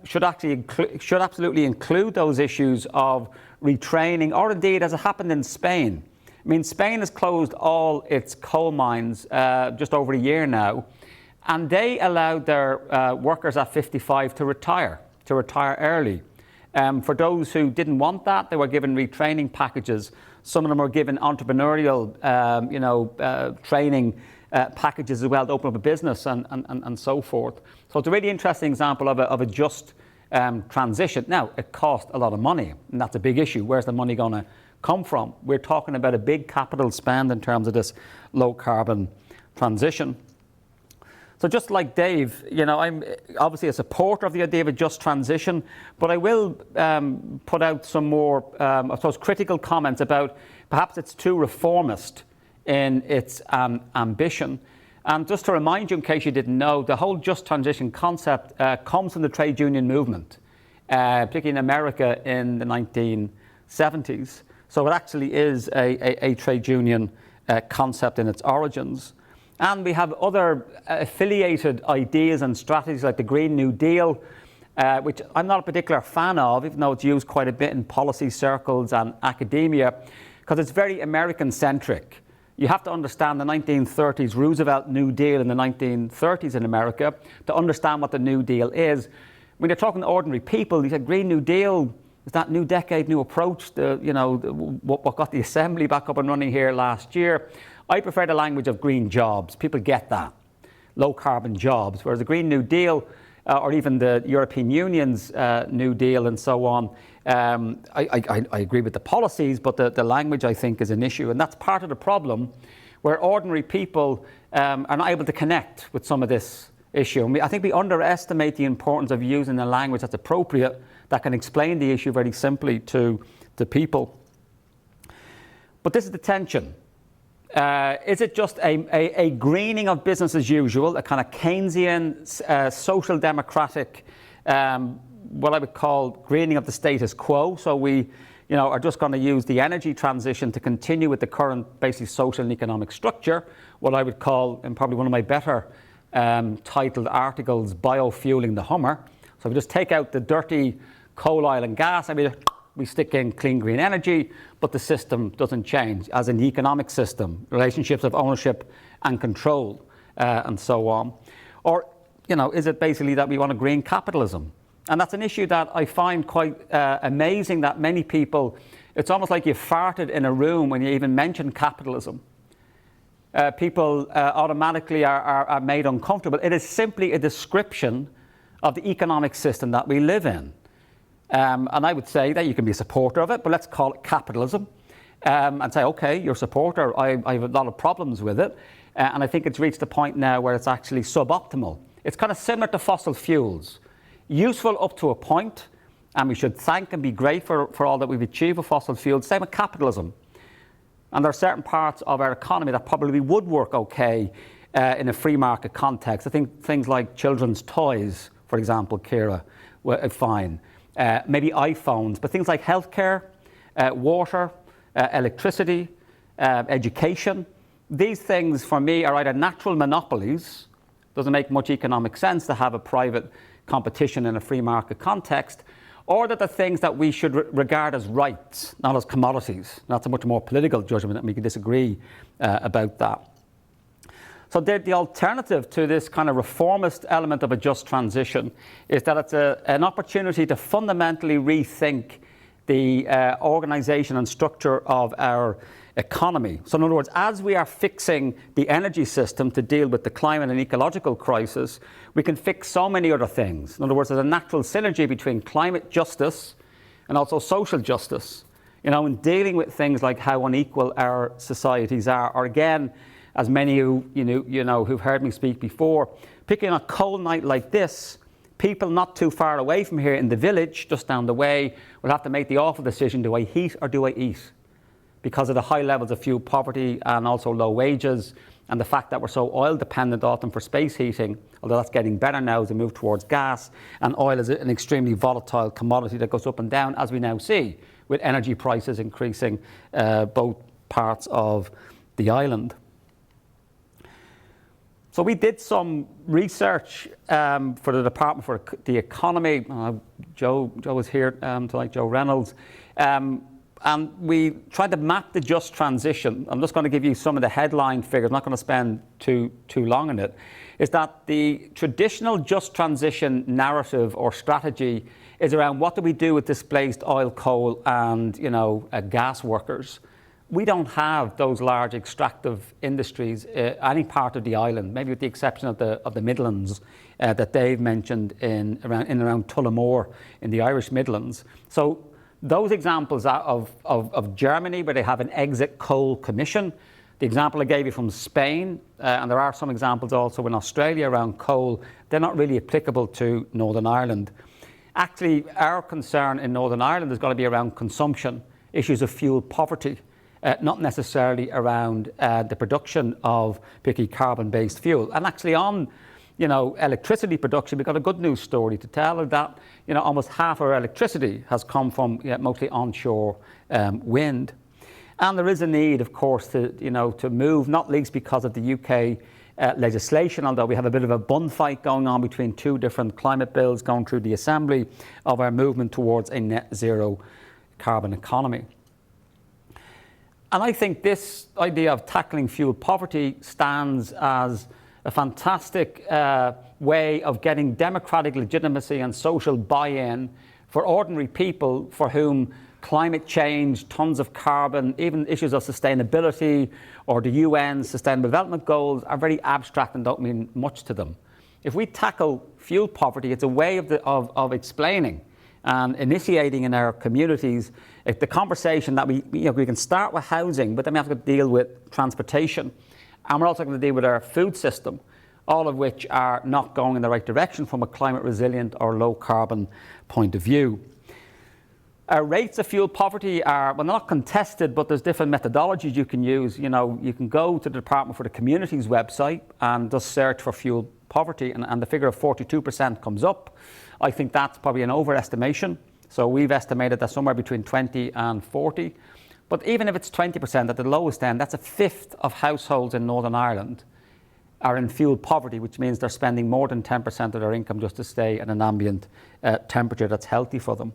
should absolutely include those issues of retraining, or indeed, as it happened in Spain. I mean, Spain has closed all its coal mines just over a year now, and they allowed their workers at 55 to retire early. For those who didn't want that, they were given retraining packages. Some of them were given entrepreneurial, training packages as well to open up a business and so forth. So it's a really interesting example of a just transition. Now, it cost a lot of money, and that's a big issue. Where's the money going to come from? We're talking about a big capital spend in terms of this low carbon transition. So just like Dave, I'm obviously a supporter of the idea of a just transition, but I will put out some more, I suppose, critical comments about perhaps it's too reformist in its ambition. And just to remind you, in case you didn't know, the whole just transition concept comes from the trade union movement, particularly in America in the 1970s. So it actually is a trade union concept in its origins. And we have other affiliated ideas and strategies like the Green New Deal, which I'm not a particular fan of, even though it's used quite a bit in policy circles and academia, because it's very American-centric. You have to understand the 1930s Roosevelt New Deal in the 1930s in America to understand what the New Deal is. When you're talking to ordinary people, you said Green New Deal is that new decade, new approach, what got the assembly back up and running here last year. I prefer the language of green jobs. People get that, low carbon jobs, whereas the Green New Deal or even the European Union's New Deal and so on, I agree with the policies, but the language I think is an issue. And that's part of the problem where ordinary people are not able to connect with some of this issue. And I think we underestimate the importance of using a language that's appropriate, that can explain the issue very simply to people. But this is the tension. Is it just a greening of business as usual, a kind of Keynesian, social democratic, what I would call greening of the status quo? So we are just going to use the energy transition to continue with the current basic social and economic structure, what I would call, and probably one of my better titled articles, biofueling the Hummer. So we just take out the dirty coal, oil and gas, we stick in clean green energy, but the system doesn't change, as in the economic system, relationships of ownership and control, and so on. Or, is it basically that we want a green capitalism? And that's an issue that I find quite amazing, that many people, it's almost like you farted in a room when you even mention capitalism. People automatically are made uncomfortable. It is simply a description of the economic system that we live in. And I would say that you can be a supporter of it, but let's call it capitalism. And say, okay, you're a supporter, I have a lot of problems with it. And I think it's reached a point now where it's actually suboptimal. It's kind of similar to fossil fuels. Useful up to a point, and we should thank and be grateful for all that we've achieved with fossil fuels. Same with capitalism. And there are certain parts of our economy that probably would work okay in a free market context. I think things like children's toys, for example, Ciara, were fine. Maybe iPhones, but things like healthcare, water, electricity, education, these things for me are either natural monopolies, doesn't make much economic sense to have a private competition in a free market context, or that the things that we should regard as rights, not as commodities. That's a much more political judgment, and we can disagree about that. So the alternative to this kind of reformist element of a just transition is that it's an opportunity to fundamentally rethink the organisation and structure of our economy. So in other words, as we are fixing the energy system to deal with the climate and ecological crisis, we can fix so many other things. In other words, there's a natural synergy between climate justice and also social justice. In dealing with things like how unequal our societies are, or again, as many who've heard me speak before, picking a cold night like this, people not too far away from here in the village, just down the way, will have to make the awful decision, do I heat or do I eat? Because of the high levels of fuel poverty and also low wages, and the fact that we're so oil dependent often for space heating, although that's getting better now as we move towards gas, and oil is an extremely volatile commodity that goes up and down, as we now see, with energy prices increasing both parts of the island. So we did some research for the Department for the Economy. Joe was here tonight, Joe Reynolds. And we tried to map the just transition. I'm just going to give you some of the headline figures. I'm not going to spend too long on it. Is that the traditional just transition narrative or strategy is around what do we do with displaced oil, coal, and gas workers. We don't have those large extractive industries any part of the island, maybe with the exception of the Midlands that Dave mentioned in around Tullamore in the Irish Midlands. So those examples of Germany, where they have an exit coal commission, the example I gave you from Spain, and there are some examples also in Australia around coal, they're not really applicable to Northern Ireland. Actually, our concern in Northern Ireland is going to be around consumption, issues of fuel poverty. Not necessarily around the production of particularly carbon-based fuel. And actually on, electricity production, we've got a good news story to tell that, almost half our electricity has come from mostly onshore wind. And there is a need, of course, to move, not least because of the UK legislation, although we have a bit of a bun fight going on between two different climate bills going through the Assembly, of our movement towards a net zero carbon economy. And I think this idea of tackling fuel poverty stands as a fantastic way of getting democratic legitimacy and social buy-in for ordinary people for whom climate change, tons of carbon, even issues of sustainability or the UN's Sustainable Development Goals are very abstract and don't mean much to them. If we tackle fuel poverty, it's a way of explaining and initiating in our communities the conversation that we can start with housing, but then we have to deal with transportation. And we're also going to deal with our food system, all of which are not going in the right direction from a climate resilient or low carbon point of view. Our rates of fuel poverty are, well, not contested, but there's different methodologies you can use. You know, you can go to the Department for the Communities website and just search for fuel poverty, and the figure of 42% comes up. I think that's probably an overestimation. So we've estimated that somewhere between 20 and 40. But even if it's 20% at the lowest end, that's a fifth of households in Northern Ireland are in fuel poverty, which means they're spending more than 10% of their income just to stay at an ambient temperature that's healthy for them.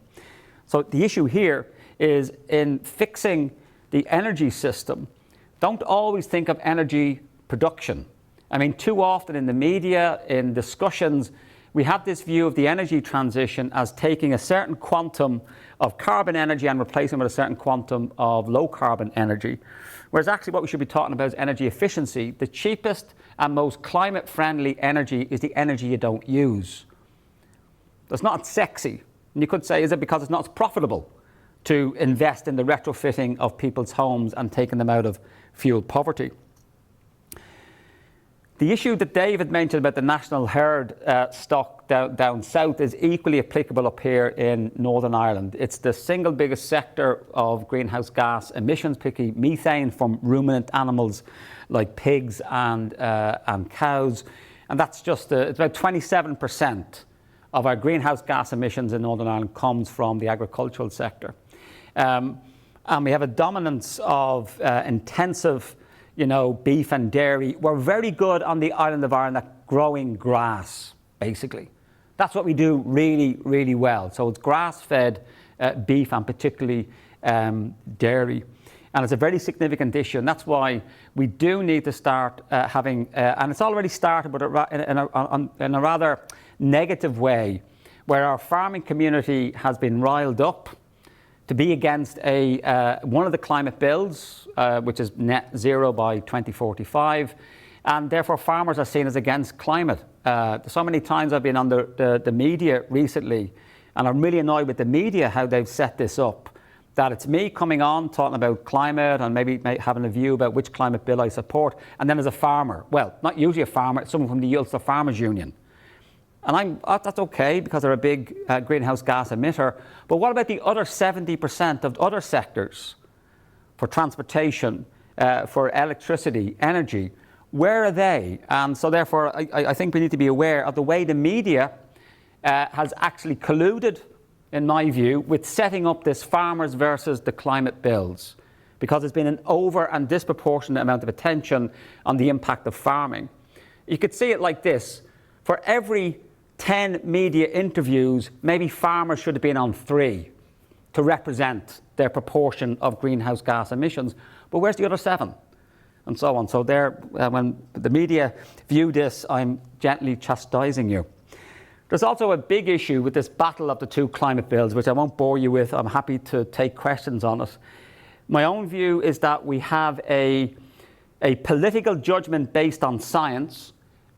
So the issue here is in fixing the energy system, don't always think of energy production. I mean, too often in the media, in discussions, we have this view of the energy transition as taking a certain quantum of carbon energy and replacing it with a certain quantum of low carbon energy. Whereas actually what we should be talking about is energy efficiency. The cheapest and most climate friendly energy is the energy you don't use. It's not sexy. And you could say, is it because it's not profitable to invest in the retrofitting of people's homes and taking them out of fuel poverty? The issue that David mentioned about the national herd stock down south is equally applicable up here in Northern Ireland. It's the single biggest sector of greenhouse gas emissions, particularly methane from ruminant animals like pigs and cows. And that's just, it's about 27% of our greenhouse gas emissions in Northern Ireland comes from the agricultural sector. And we have a dominance of intensive beef and dairy. We're very good on the island of Ireland at growing grass, basically. That's what we do really, really well. So it's grass-fed beef and particularly dairy. And it's a very significant issue. And that's why we do need to start having, and it's already started, but in a rather negative way, where our farming community has been riled up to be against one of the climate bills, which is net zero by 2045, and therefore farmers are seen as against climate. So many times I've been on the media recently, and I'm really annoyed with the media how they've set this up, that it's me coming on talking about climate and maybe having a view about which climate bill I support, and then as a farmer, well, not usually a farmer, it's someone from the Ulster Farmers Union. And that's okay because they're a big greenhouse gas emitter. But what about the other 70% of other sectors for transportation, for electricity, energy? Where are they? And so therefore, I think we need to be aware of the way the media has actually colluded, in my view, with setting up this farmers versus the climate bills, because there's been an over and disproportionate amount of attention on the impact of farming. You could see it like this. For every 10 media interviews, maybe farmers should have been on 3 to represent their proportion of greenhouse gas emissions. But where's the other 7? And so on. So there, when the media view this, I'm gently chastising you. There's also a big issue with this battle of the 2 climate bills, which I won't bore you with. I'm happy to take questions on it. My own view is that we have a political judgment based on science,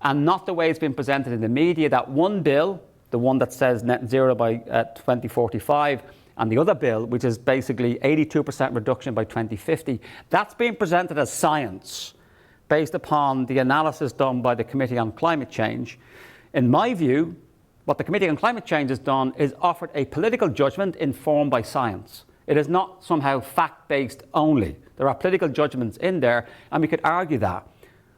and not the way it's been presented in the media, that one bill, the one that says net zero by 2045, and the other bill, which is basically 82% reduction by 2050, that's being presented as science based upon the analysis done by the Committee on Climate Change. In my view, what the Committee on Climate Change has done is offered a political judgment informed by science. It is not somehow fact-based only. There are political judgments in there, and we could argue that.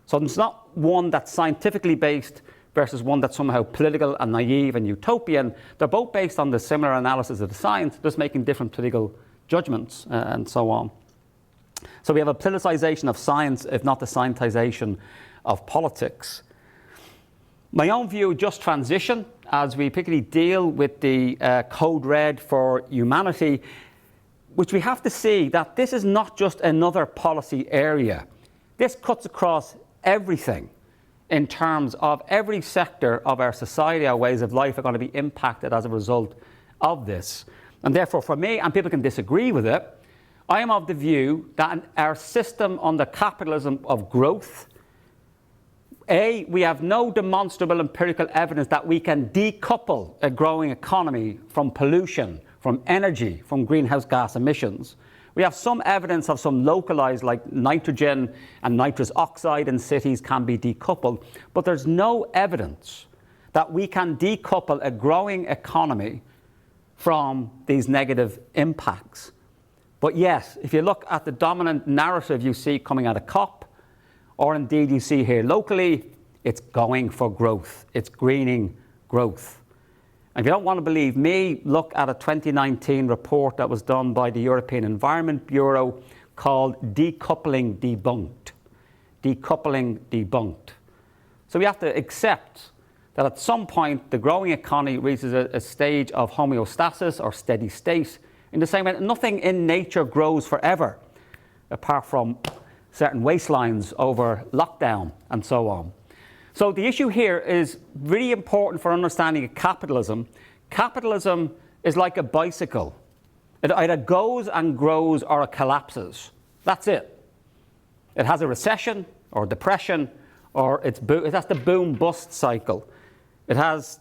So it's not one that's scientifically based versus one that's somehow political and naive and utopian. They're both based on the similar analysis of the science, just making different political judgments and so on. So we have a politicization of science, if not the scientization of politics. My own view, just transition, as we particularly deal with the Code Red for Humanity, which we have to see that this is not just another policy area. This cuts across everything in terms of every sector of our society. Our ways of life are going to be impacted as a result of this. And therefore, for me, and people can disagree with it, I am of the view that our system under capitalism of growth, we have no demonstrable empirical evidence that we can decouple a growing economy from pollution, from energy, from greenhouse gas emissions. We have some evidence of some localized, like nitrogen and nitrous oxide in cities can be decoupled, but there's no evidence that we can decouple a growing economy from these negative impacts. But yes, if you look at the dominant narrative you see coming out of COP, or indeed you see here locally, it's going for growth. It's greening growth. And if you don't want to believe me, look at a 2019 report that was done by the European Environment Bureau called Decoupling Debunked. Decoupling Debunked. So we have to accept that at some point the growing economy reaches a stage of homeostasis or steady state, in the same way that nothing in nature grows forever, apart from certain waistlines over lockdown and so on. So the issue here is really important for understanding of capitalism. Capitalism is like a bicycle. It either goes and grows or it collapses. That's it. It has a recession or depression, or it has the boom-bust cycle. It has,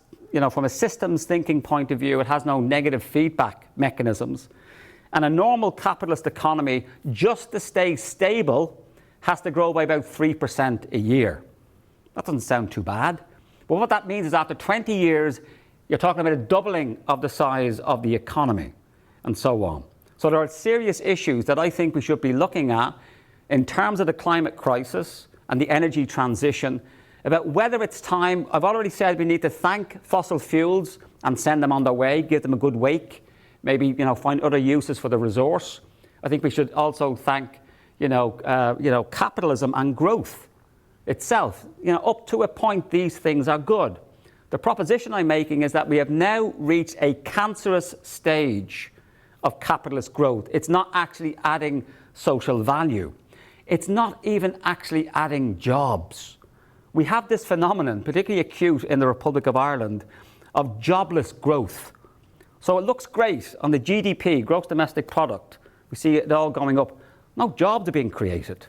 from a systems thinking point of view, it has no negative feedback mechanisms. And a normal capitalist economy, just to stay stable, has to grow by about 3% a year. That doesn't sound too bad. But what that means is after 20 years, you're talking about a doubling of the size of the economy, and so on. So there are serious issues that I think we should be looking at in terms of the climate crisis and the energy transition, about whether it's time. I've already said we need to thank fossil fuels and send them on their way, give them a good wake, maybe find other uses for the resource. I think we should also thank capitalism and growth itself. Up to a point, these things are good. The proposition I'm making is that we have now reached a cancerous stage of capitalist growth. It's not actually adding social value. It's not even actually adding jobs. We have this phenomenon, particularly acute in the Republic of Ireland, of jobless growth. So it looks great on the GDP, gross domestic product. We see it all going up. No jobs are being created.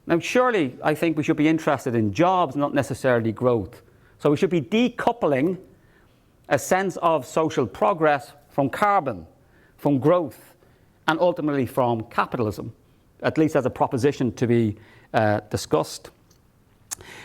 Now, surely I think we should be interested in jobs, not necessarily growth. So we should be decoupling a sense of social progress from carbon, from growth, and ultimately from capitalism, at least as a proposition to be discussed.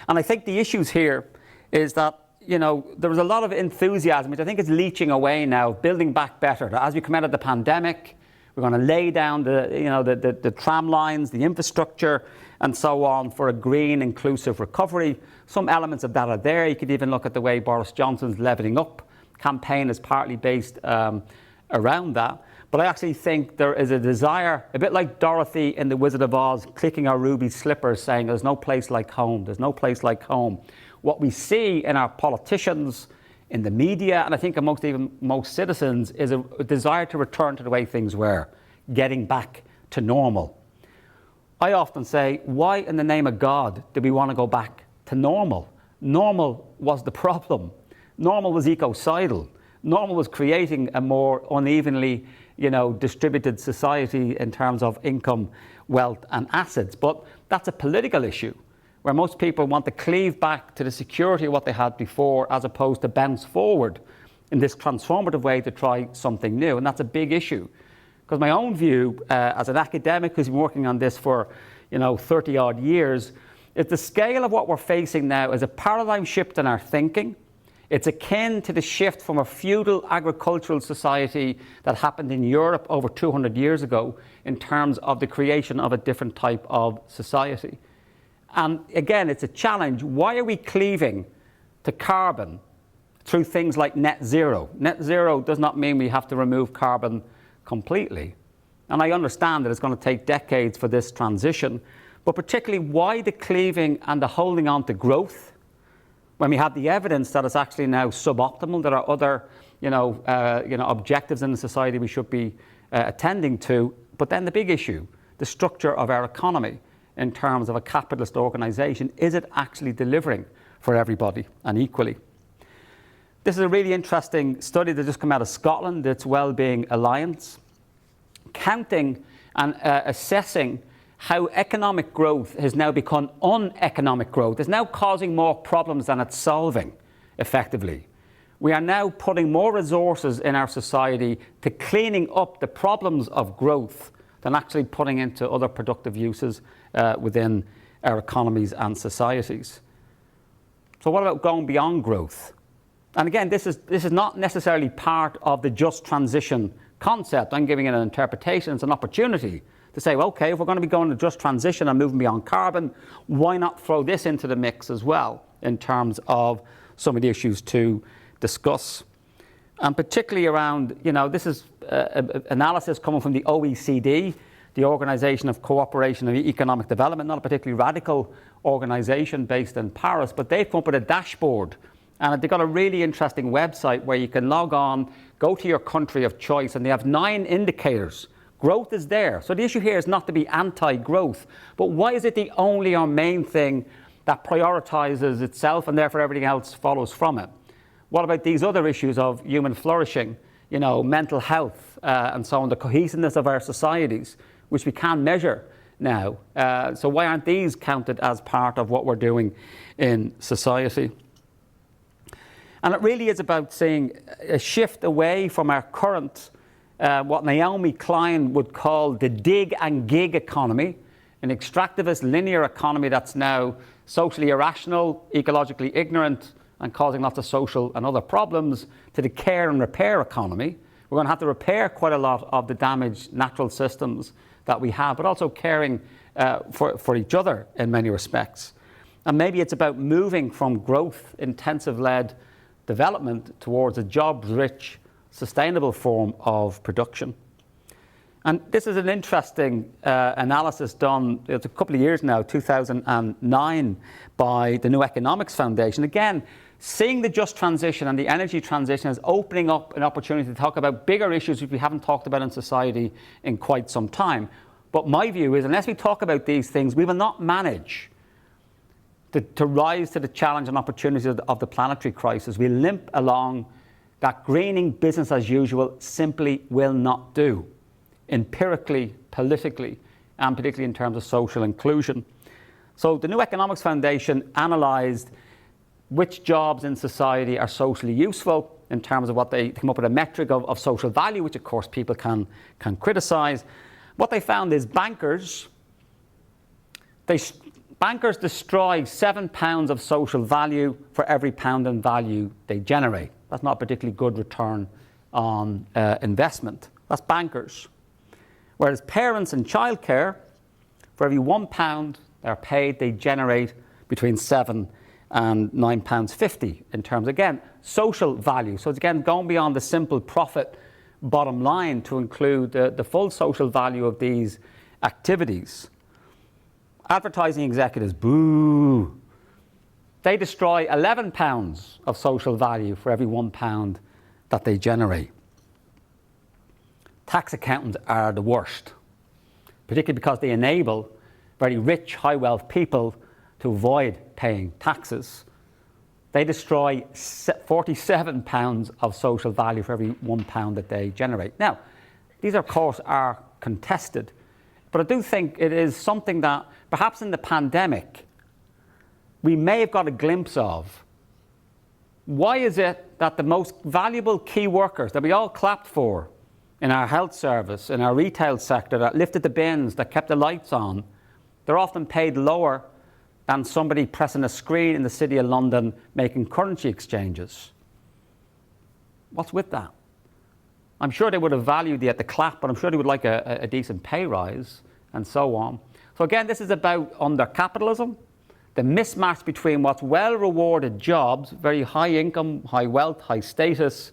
And I think the issues here is that, there was a lot of enthusiasm, which I think is leaching away now, building back better. That as we come out of the pandemic, we're going to lay down the tram lines, the infrastructure, and so on for a green, inclusive recovery. Some elements of that are there. You could even look at the way Boris Johnson's Levelling Up campaign is partly based around that. But I actually think there is a desire, a bit like Dorothy in The Wizard of Oz, clicking her ruby slippers, saying there's no place like home, there's no place like home. What we see in our politicians, in the media, and I think amongst even most citizens, is a desire to return to the way things were, getting back to normal. I often say, why in the name of God do we want to go back to normal? Normal was the problem. Normal was ecocidal. Normal was creating a more unevenly, distributed society in terms of income, wealth, and assets. But that's a political issue, where most people want to cleave back to the security of what they had before, as opposed to bounce forward in this transformative way to try something new. And that's a big issue. Because my own view, as an academic who's been working on this for 30 odd years, is the scale of what we're facing now is a paradigm shift in our thinking. It's akin to the shift from a feudal agricultural society that happened in Europe over 200 years ago in terms of the creation of a different type of society. And again, it's a challenge. Why are we cleaving to carbon through things like net zero? Net zero does not mean we have to remove carbon completely. And I understand that it's going to take decades for this transition, but particularly why the cleaving and the holding on to growth when we have the evidence that it's actually now suboptimal. There are other objectives in the society we should be attending to. But then the big issue, the structure of our economy in terms of a capitalist organisation, is it actually delivering for everybody and equally? This is a really interesting study that just came out of Scotland, its Wellbeing Alliance, counting and assessing how economic growth has now become uneconomic growth. It's now causing more problems than it's solving, effectively. We are now putting more resources in our society to cleaning up the problems of growth than actually putting into other productive uses within our economies and societies. So what about going beyond growth? And again, this is not necessarily part of the just transition concept. I'm giving it an interpretation. It's an opportunity to say, well, okay, if we're going to be going to just transition and moving beyond carbon, why not throw this into the mix as well in terms of some of the issues to discuss? And particularly around, this is analysis coming from the OECD, the Organization of Cooperation and Economic Development, not a particularly radical organization based in Paris, but they've come up with a dashboard. And they've got a really interesting website where you can log on, go to your country of choice, and they have 9 indicators. Growth is there. So the issue here is not to be anti-growth, but why is it the only or main thing that prioritizes itself and therefore everything else follows from it? What about these other issues of human flourishing, mental health, and so on, the cohesiveness of our societies, which we can measure now? So why aren't these counted as part of what we're doing in society? And it really is about seeing a shift away from our current, what Naomi Klein would call the dig and gig economy, an extractivist linear economy that's now socially irrational, ecologically ignorant, and causing lots of social and other problems, to the care and repair economy. We're going to have to repair quite a lot of the damaged natural systems that we have, but also caring for each other in many respects. And maybe it's about moving from growth-intensive-led development towards a jobs-rich, sustainable form of production. And this is an interesting analysis done, it's a couple of years now, 2009, by the New Economics Foundation. Again, seeing the just transition and the energy transition as opening up an opportunity to talk about bigger issues which we haven't talked about in society in quite some time. But my view is, unless we talk about these things, we will not manage to rise to the challenge and opportunities of the planetary crisis. We limp along. That greening business as usual simply will not do, empirically, politically, and particularly in terms of social inclusion. So the New Economics Foundation analysed which jobs in society are socially useful in terms of what they come up with a metric of social value, which of course people can criticise. What they found is bankers destroy £7 of social value for every pound in value they generate. That's not a particularly good return on investment. That's bankers. Whereas parents in childcare, for every £1 they're paid, they generate between £7 and £9.50 in terms, again, social value. So it's again going beyond the simple profit bottom line to include the full social value of these activities. Advertising executives, boo. They destroy £11 of social value for every £1 that they generate. Tax accountants are the worst, particularly because they enable very rich, high-wealth people to avoid paying taxes. They destroy £47 of social value for every £1 that they generate. Now, these, of course, are contested, but I do think it is something that perhaps in the pandemic we may have got a glimpse of. Why is it that the most valuable key workers that we all clapped for in our health service, in our retail sector, that lifted the bins, that kept the lights on, they're often paid lower than somebody pressing a screen in the City of London making currency exchanges? What's with that? I'm sure they would have valued the clap, but I'm sure they would like a decent pay rise and so on. So again, this is about under-capitalism, the mismatch between what's well-rewarded jobs, very high income, high wealth, high status,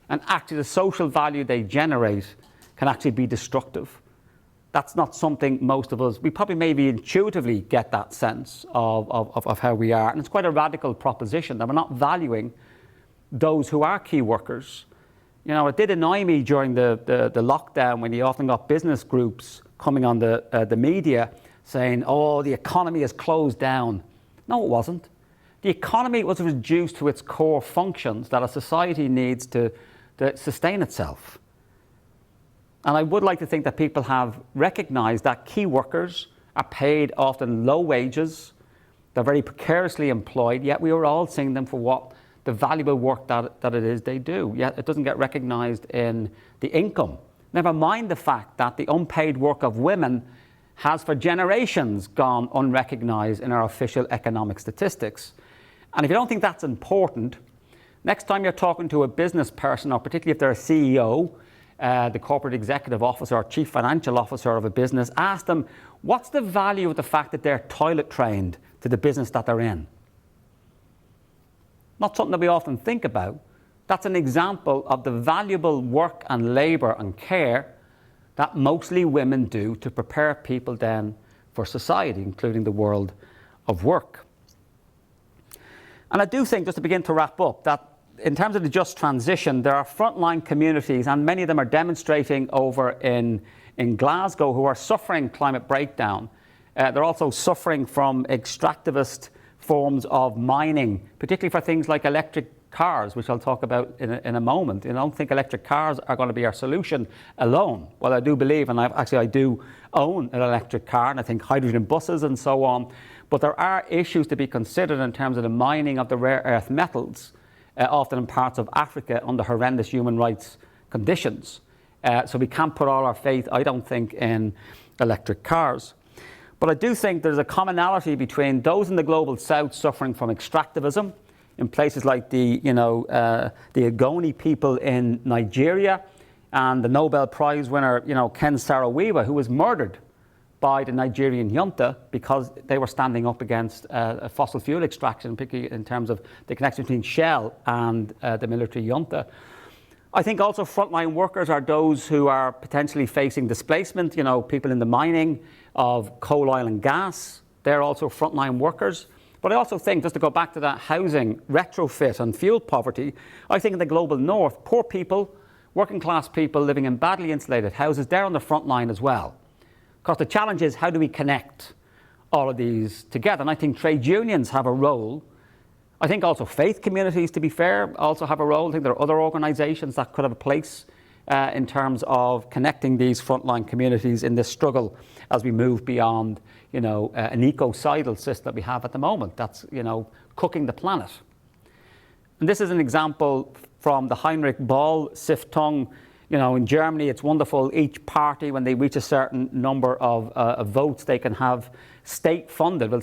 and actually the social value they generate can actually be destructive. That's not something most of us, we probably maybe intuitively get that sense of how we are. And it's quite a radical proposition that we're not valuing those who are key workers. It did annoy me during the lockdown when you often got business groups coming on the media saying, oh, the economy is closed down. No, it wasn't. The economy was reduced to its core functions that a society needs to sustain itself. And I would like to think that people have recognised that key workers are paid often low wages, they're very precariously employed, yet we are all seeing them for what the valuable work that it is they do. Yet it doesn't get recognised in the income. Never mind the fact that the unpaid work of women has for generations gone unrecognised in our official economic statistics. And if you don't think that's important, Next time you're talking to a business person, or particularly if they're a CEO, the corporate executive officer or chief financial officer of a business, ask them, what's the value of the fact that they're toilet trained to the business that they're in? Not something that we often think about. That's an example of the valuable work and labour and care that mostly women do to prepare people then for society, including the world of work. And I do think, just to begin to wrap up, that in terms of the just transition, there are frontline communities, and many of them are demonstrating over in Glasgow, who are suffering climate breakdown. They're also suffering from extractivist forms of mining, particularly for things like electric cars, which I'll talk about in a moment. I don't think electric cars are going to be our solution alone. Well, I do believe, and I do own an electric car, and I think hydrogen buses and so on. But there are issues to be considered in terms of the mining of the rare earth metals, often in parts of Africa under horrendous human rights conditions. So we can't put all our faith, I don't think, in electric cars. But I do think there's a commonality between those in the global south suffering from extractivism, in places like the Ogoni people in Nigeria, and the Nobel Prize winner, Ken Saro-Wiwa, who was murdered by the Nigerian junta because they were standing up against fossil fuel extraction, particularly in terms of the connection between Shell and the military junta. I think also frontline workers are those who are potentially facing displacement, people in the mining of coal, oil and gas. They're also frontline workers. But I also think, just to go back to that housing retrofit and fuel poverty, I think in the global north, poor people, working class people living in badly insulated houses, they're on the front line as well. Because the challenge is, how do we connect all of these together? And I think trade unions have a role. I think also faith communities, to be fair, also have a role. I think there are other organisations that could have a place in terms of connecting these frontline communities in this struggle as we move beyond, an ecocidal system that we have at the moment. That's, cooking the planet. And this is an example from the Heinrich Ball Stiftung. In Germany, it's wonderful. Each party, when they reach a certain number of votes, they can have state-funded. Well,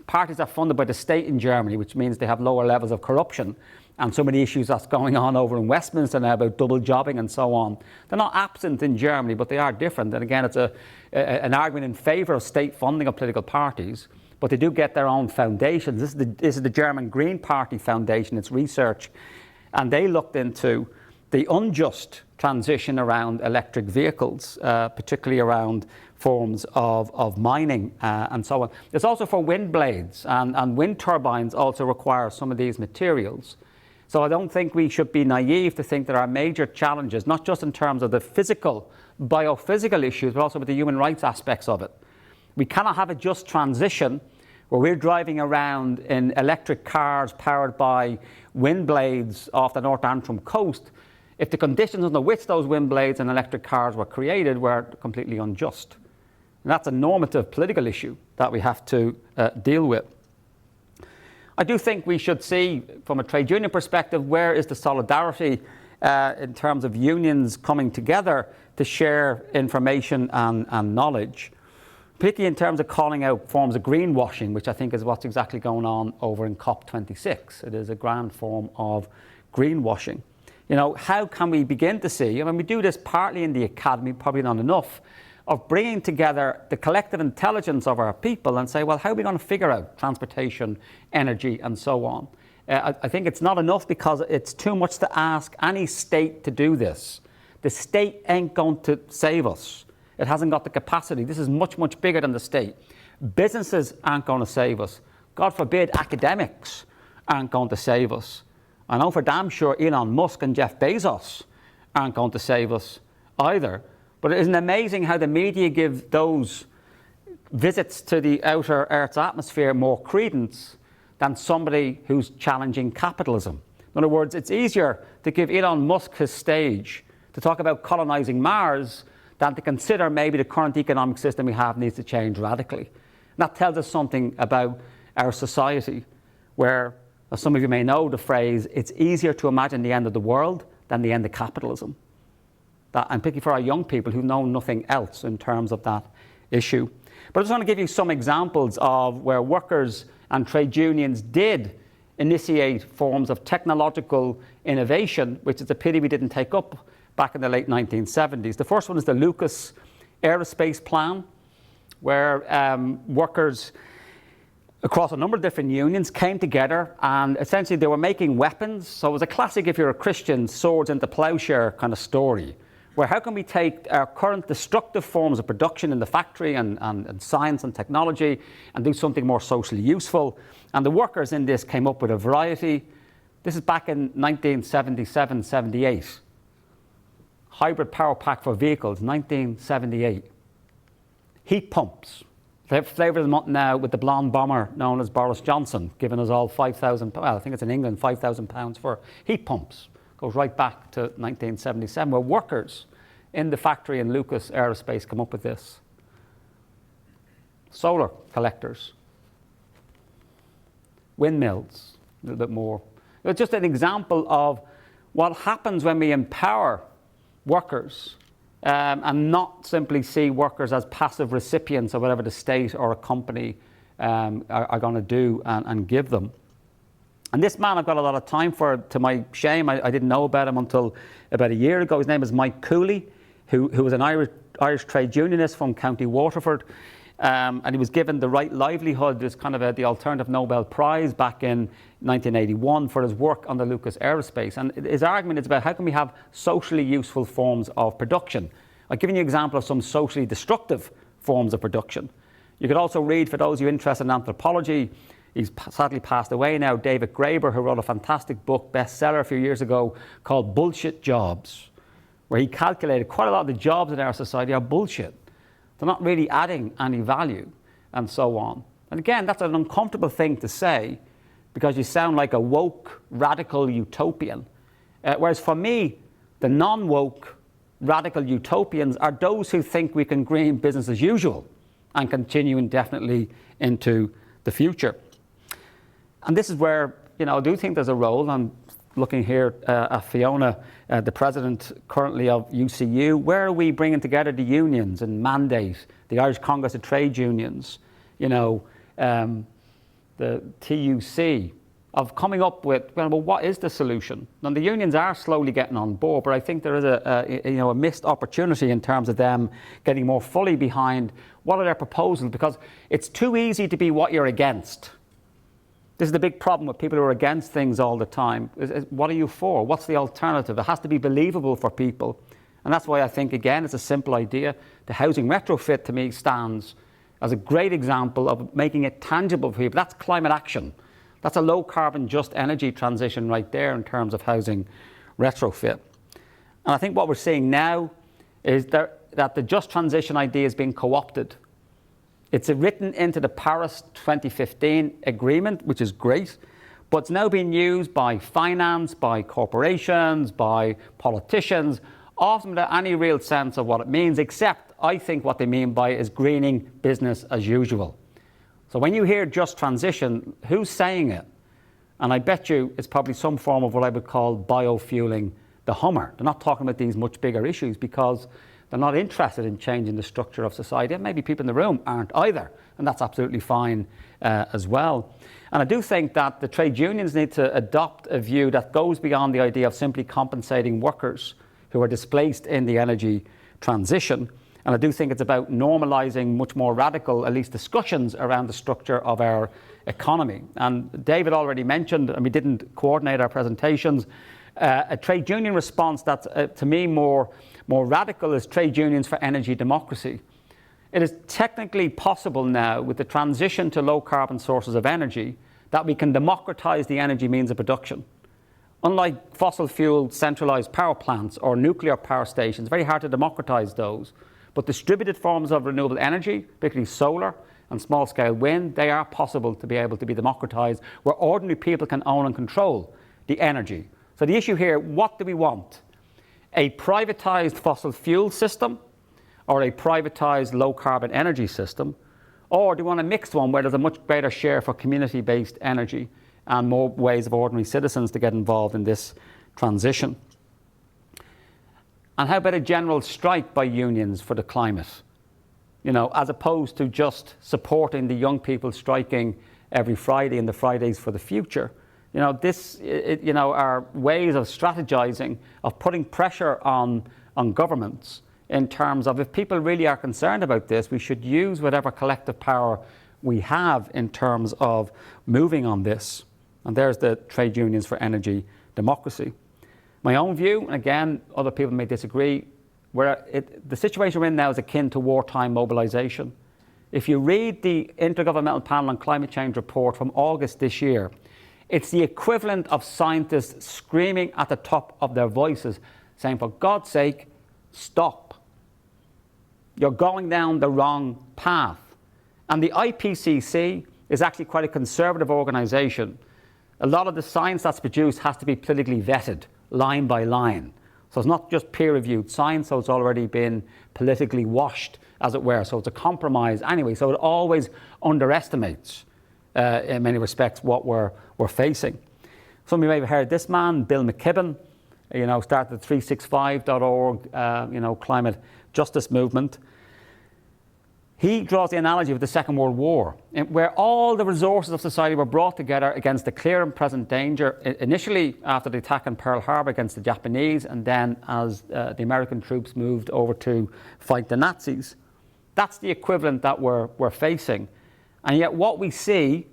parties are funded by the state in Germany, which means they have lower levels of corruption. And some of the issues that's going on over in Westminster now about double jobbing and so on, they're not absent in Germany, but they are different. And again, it's an argument in favour of state funding of political parties, but they do get their own foundations. This is the German Green Party Foundation, its research, and they looked into the unjust transition around electric vehicles, particularly around forms of mining and so on. It's also for wind blades, and wind turbines also require some of these materials. So I don't think we should be naive to think there are major challenges, not just in terms of the physical, biophysical issues, but also with the human rights aspects of it. We cannot have a just transition where we're driving around in electric cars powered by wind blades off the North Antrim coast if the conditions under which those wind blades and electric cars were created were completely unjust. And that's a normative political issue that we have to deal with. I do think we should see, from a trade union perspective, where is the solidarity in terms of unions coming together to share information and knowledge, particularly in terms of calling out forms of greenwashing, which I think is what's exactly going on over in COP26. It is a grand form of greenwashing. How can we begin to see, we do this partly in the academy, probably not enough, of bringing together the collective intelligence of our people and say, well, how are we going to figure out transportation, energy, and so on? I think it's not enough because it's too much to ask any state to do this. The state ain't going to save us. It hasn't got the capacity. This is much, much bigger than the state. Businesses aren't going to save us. God forbid, academics aren't going to save us. I know for damn sure Elon Musk and Jeff Bezos aren't going to save us either. But it isn't amazing how the media give those visits to the outer Earth's atmosphere more credence than somebody who's challenging capitalism. In other words, it's easier to give Elon Musk his stage to talk about colonising Mars than to consider maybe the current economic system we have needs to change radically. And that tells us something about our society, where, as some of you may know the phrase, it's easier to imagine the end of the world than the end of capitalism. And particularly for our young people who know nothing else in terms of that issue. But I just want to give you some examples of where workers and trade unions did initiate forms of technological innovation, which is a pity we didn't take up back in the late 1970s. The first one is the Lucas Aerospace Plan, where workers across a number of different unions came together, and essentially they were making weapons. So it was a classic, if you're a Christian, swords into plowshare kind of story, where how can we take our current destructive forms of production in the factory and science and technology and do something more socially useful. And the workers in this came up with a variety. This is back in 1977, 78. Hybrid power pack for vehicles, 1978. Heat pumps. Flavour of the month now with the blonde bomber known as Boris Johnson, giving us all £5,000, well, I think it's in England, £5,000 for heat pumps. Goes right back to 1977, where workers in the factory in Lucas Aerospace come up with this. Solar collectors. Windmills, a little bit more. It's just an example of what happens when we empower workers and not simply see workers as passive recipients of whatever the state or a company are going to do and give them. And this man I've got a lot of time for, to my shame. I didn't know about him until about a year ago. His name is Mike Cooley, who was an Irish trade unionist from County Waterford. And he was given the Right Livelihood as kind of the Alternative Nobel Prize back in 1981 for his work on the Lucas Aerospace. And his argument is about how can we have socially useful forms of production. I've given you an example of some socially destructive forms of production. You could also read, for those of you interested in anthropology, he's sadly passed away now, David Graeber, who wrote a fantastic book, bestseller a few years ago, called Bullshit Jobs, where he calculated quite a lot of the jobs in our society are bullshit. They're not really adding any value, and so on. And again, that's an uncomfortable thing to say because you sound like a woke, radical utopian. Whereas for me, the non-woke, radical utopians are those who think we can green business as usual and continue indefinitely into the future. And this is where, I do think there's a role. I'm looking here at Fiona, the president currently of UCU. Where are we bringing together the unions and mandate the Irish Congress of Trade Unions, the TUC, of coming up with, well, what is the solution? And the unions are slowly getting on board, but I think there is a missed opportunity in terms of them getting more fully behind what are their proposals, because it's too easy to be what you're against. This is the big problem with people who are against things all the time. What are you for? What's the alternative? It has to be believable for people. And that's why I think, again, it's a simple idea. The housing retrofit, to me, stands as a great example of making it tangible for people. That's climate action. That's a low-carbon, just energy transition right there in terms of housing retrofit. And I think what we're seeing now is that the just transition idea is being co-opted. It's written into the Paris 2015 agreement, which is great, but it's now being used by finance, by corporations, by politicians, often without any real sense of what it means, except I think what they mean by it is greening business as usual. So when you hear just transition, who's saying it? And I bet you it's probably some form of what I would call biofueling the Hummer. They're not talking about these much bigger issues because they're not interested in changing the structure of society. And maybe people in the room aren't either. And that's absolutely fine as well. And I do think that the trade unions need to adopt a view that goes beyond the idea of simply compensating workers who are displaced in the energy transition. And I do think it's about normalising much more radical, at least discussions around the structure of our economy. And David already mentioned, and we didn't coordinate our presentations, a trade union response that's, to me, more radical is trade unions for energy democracy. It is technically possible now, with the transition to low-carbon sources of energy, that we can democratise the energy means of production. Unlike fossil fuel centralised power plants or nuclear power stations, very hard to democratise those. But distributed forms of renewable energy, particularly solar and small-scale wind, they are possible to be able to be democratised, where ordinary people can own and control the energy. So the issue here, what do we want? A privatised fossil fuel system or a privatised low-carbon energy system? Or do we want a mixed one where there's a much greater share for community-based energy and more ways of ordinary citizens to get involved in this transition? And how about a general strike by unions for the climate? As opposed to just supporting the young people striking every Friday and the Fridays for the Future. Are ways of strategizing, of putting pressure on governments in terms of, if people really are concerned about this, we should use whatever collective power we have in terms of moving on this. And there's the trade unions for energy democracy. My own view, and again, other people may disagree, the situation we're in now is akin to wartime mobilization. If you read the Intergovernmental Panel on Climate Change report from August this year, it's the equivalent of scientists screaming at the top of their voices, saying, for God's sake, stop. You're going down the wrong path. And the IPCC is actually quite a conservative organization. A lot of the science that's produced has to be politically vetted, line by line. So it's not just peer-reviewed science, so it's already been politically washed, as it were. So it's a compromise anyway. So it always underestimates, in many respects, what we're facing. Some of you may have heard this man, Bill McKibben, started the 365.org, climate justice movement. He draws the analogy of the Second World War, where all the resources of society were brought together against the clear and present danger, initially after the attack on Pearl Harbor against the Japanese, and then as the American troops moved over to fight the Nazis. That's the equivalent that we're facing. And yet what we see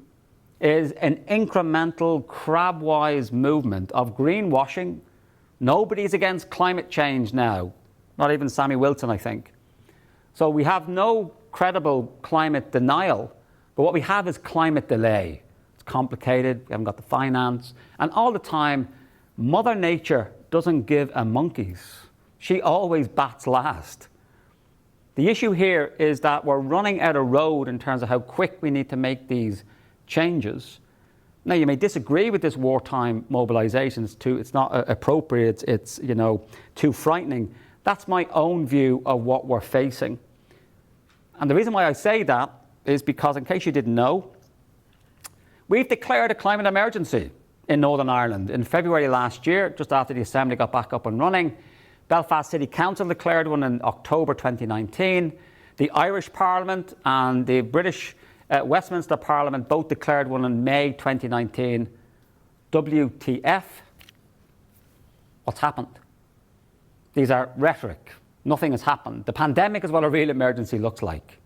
is an incremental, crabwise movement of greenwashing. Nobody's against climate change now, not even Sammy Wilson, I think. So we have no credible climate denial, but what we have is climate delay. It's complicated, we haven't got the finance, and all the time, Mother Nature doesn't give a monkey's. She always bats last. The issue here is that we're running out of road in terms of how quick we need to make these changes. Now, you may disagree with this wartime mobilization. It's not appropriate, it's too frightening. That's my own view of what we're facing. And the reason why I say that is because, in case you didn't know, we've declared a climate emergency in Northern Ireland. In February last year, just after the Assembly got back up and running, Belfast City Council declared one in October 2019. The Irish Parliament and the British Westminster Parliament both declared one in May 2019. WTF? What's happened? These are rhetoric. Nothing has happened. The pandemic is what a real emergency looks like.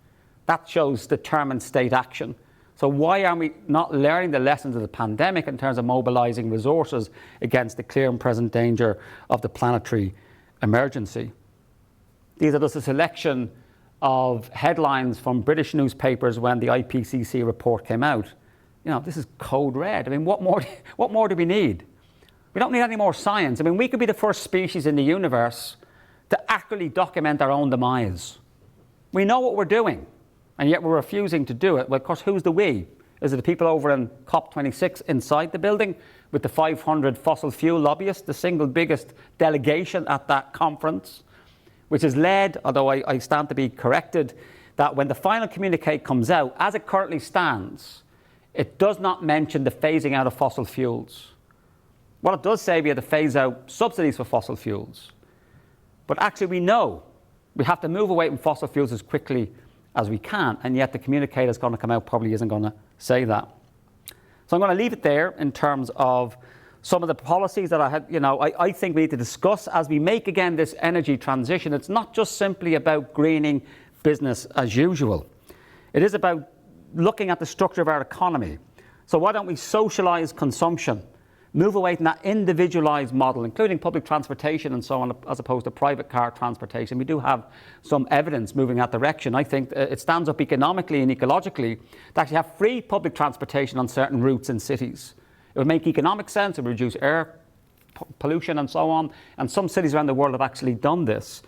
That shows determined state action. So why are we not learning the lessons of the pandemic in terms of mobilizing resources against the clear and present danger of the planetary emergency? These are just a selection of headlines from British newspapers when the IPCC report came out. This is code red. I mean, what more do we need? We don't need any more science. I mean, we could be the first species in the universe to accurately document our own demise. We know what we're doing, and yet we're refusing to do it. Well, of course, who's the we? Is it the people over in COP26 inside the building with the 500 fossil fuel lobbyists, the single biggest delegation at that conference, which is led, although I stand to be corrected, that when the final communique comes out, as it currently stands, it does not mention the phasing out of fossil fuels. What it does say, we have to phase out subsidies for fossil fuels. But actually we know we have to move away from fossil fuels as quickly as we can, and yet the communique that's going to come out probably isn't going to say that. So I'm going to leave it there in terms of some of the policies that I think we need to discuss as we make, again, this energy transition. It's not just simply about greening business as usual. It is about looking at the structure of our economy. So why don't we socialise consumption? Move away from that individualised model, including public transportation and so on, as opposed to private car transportation. We do have some evidence moving that direction. I think it stands up economically and ecologically to actually have free public transportation on certain routes in cities. It would make economic sense, it would reduce air pollution and so on. And some cities around the world have actually done this.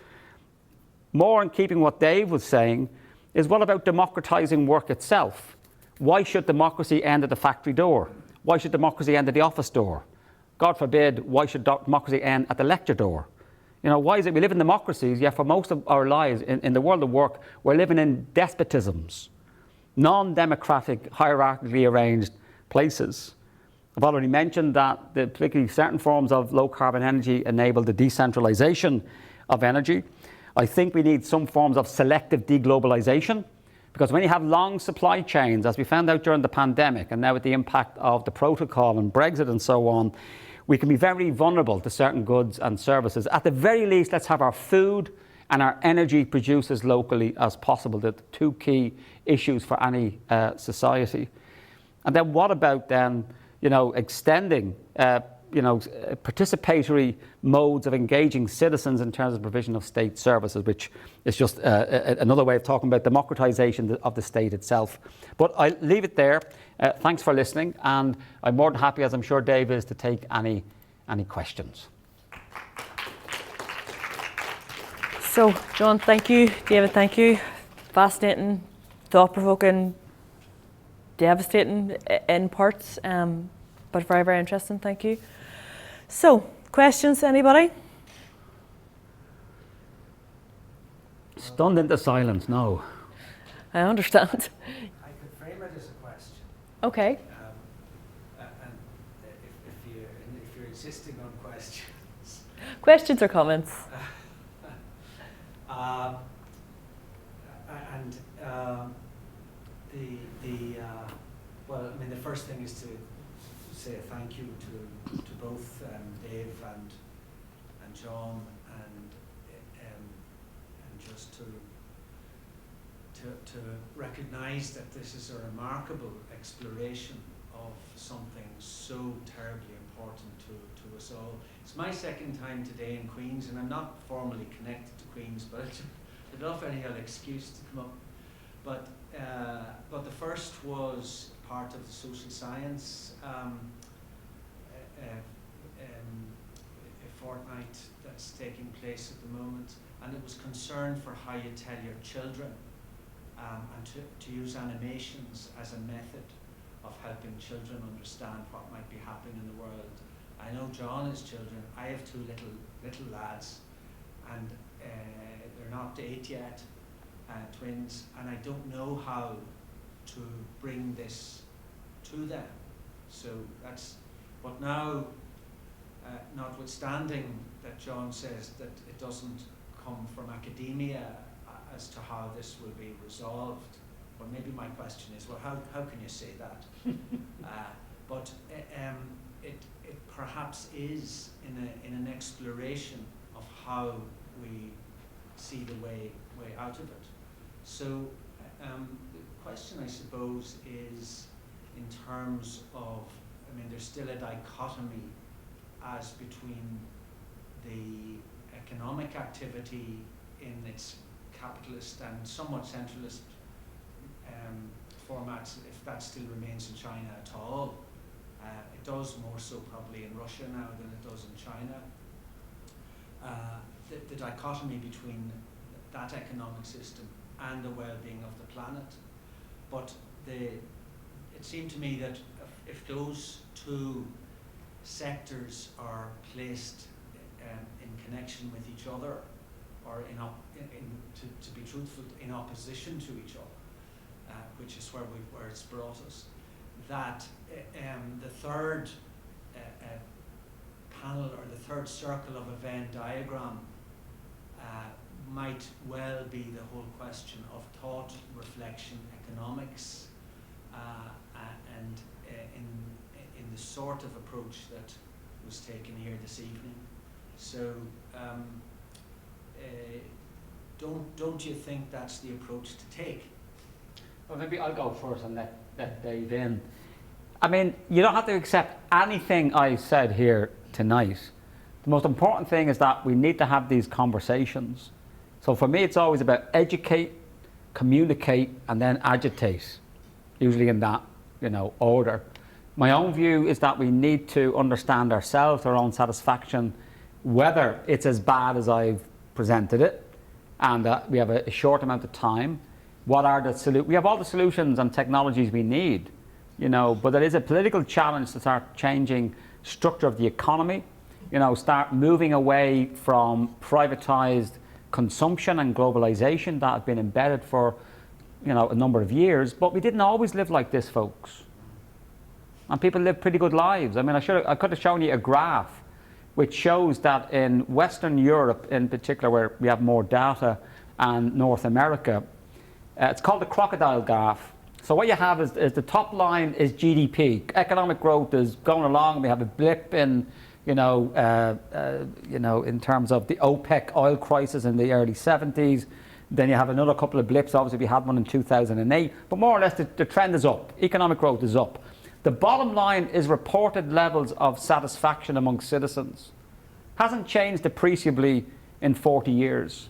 More in keeping what Dave was saying is, what about democratising work itself? Why should democracy end at the factory door? Why should democracy end at the office door? God forbid, why should democracy end at the lecture door? Why is it we live in democracies, yet for most of our lives in the world of work, we're living in despotisms, non-democratic, hierarchically arranged places. I've already mentioned that particularly certain forms of low-carbon energy enable the decentralisation of energy. I think we need some forms of selective deglobalisation, Because when you have long supply chains, as we found out during the pandemic, and now with the impact of the protocol and Brexit and so on, we can be very vulnerable to certain goods and services. At the very least, let's have our food and our energy produced as locally as possible. They're the two key issues for any society. And then what about then, extending, participatory modes of engaging citizens in terms of provision of state services, which is just another way of talking about democratization of the state itself. But I'll leave it there. Thanks for listening, and I'm more than happy, as I'm sure Dave is, to take any questions. So, John, thank you. David, thank you. Fascinating, thought-provoking, devastating in parts, but very, very interesting. Thank you. So, questions, anybody? Stunned into silence, no. I understand. I could frame it as a question. Okay. And if you're insisting on questions. Questions or comments? Well, I mean, the first thing is to say thank you to both Dave and John, and just to recognise that this is a remarkable exploration of something so terribly important to us all. It's my second time today in Queen's, and I'm not formally connected to Queen's, but I'd offer any other excuse to come up. But the first was part of the social science a fortnight that's taking place at the moment, and it was concerned for how you tell your children, and to use animations as a method of helping children understand what might be happening in the world. I know John has children. I have two little lads, and they're not 8 yet, twins, and I don't know how to bring this to them. So that's, but now, notwithstanding that John says that it doesn't come from academia as to how this will be resolved, or maybe my question is, well, how can you say that? But it perhaps is in an exploration of how we see the way out of it. So the question, I suppose, is in terms of, I mean, there's still a dichotomy as between the economic activity in its capitalist and somewhat centralist formats, if that still remains in China at all. It does more so probably in Russia now than it does in China. The dichotomy between that economic system and the well-being of the planet. But it seemed to me that if those two sectors are placed in connection with each other, or to be truthful, in opposition to each other, which is where it's brought us, that the third panel, or the third circle of a Venn diagram, might well be the whole question of thought, reflection, economics, and in the sort of approach that was taken here this evening. So don't you think that's the approach to take? Well, maybe I'll go first and let Dave in. I mean, you don't have to accept anything I said here tonight. The most important thing is that we need to have these conversations. So for me, it's always about educate, communicate, and then agitate, usually in that, order. My own view is that we need to understand ourselves, our own satisfaction, whether it's as bad as I've presented it, and that we have a short amount of time. What are the solutions? We have all the solutions and technologies we need, but there is a political challenge to start changing structure of the economy, start moving away from privatized consumption and globalization that have been embedded for, a number of years. But we didn't always live like this, folks. And people live pretty good lives. I mean, I could have shown you a graph which shows that in Western Europe in particular, where we have more data, and North America, It's called the Crocodile Graph. So what you have is the top line is GDP. Economic growth is going along. We have a blip in, in terms of the OPEC oil crisis in the early 70s. Then you have another couple of blips. Obviously, we had one in 2008. But more or less, the trend is up. Economic growth is up. The bottom line is reported levels of satisfaction among citizens. Hasn't changed appreciably in 40 years.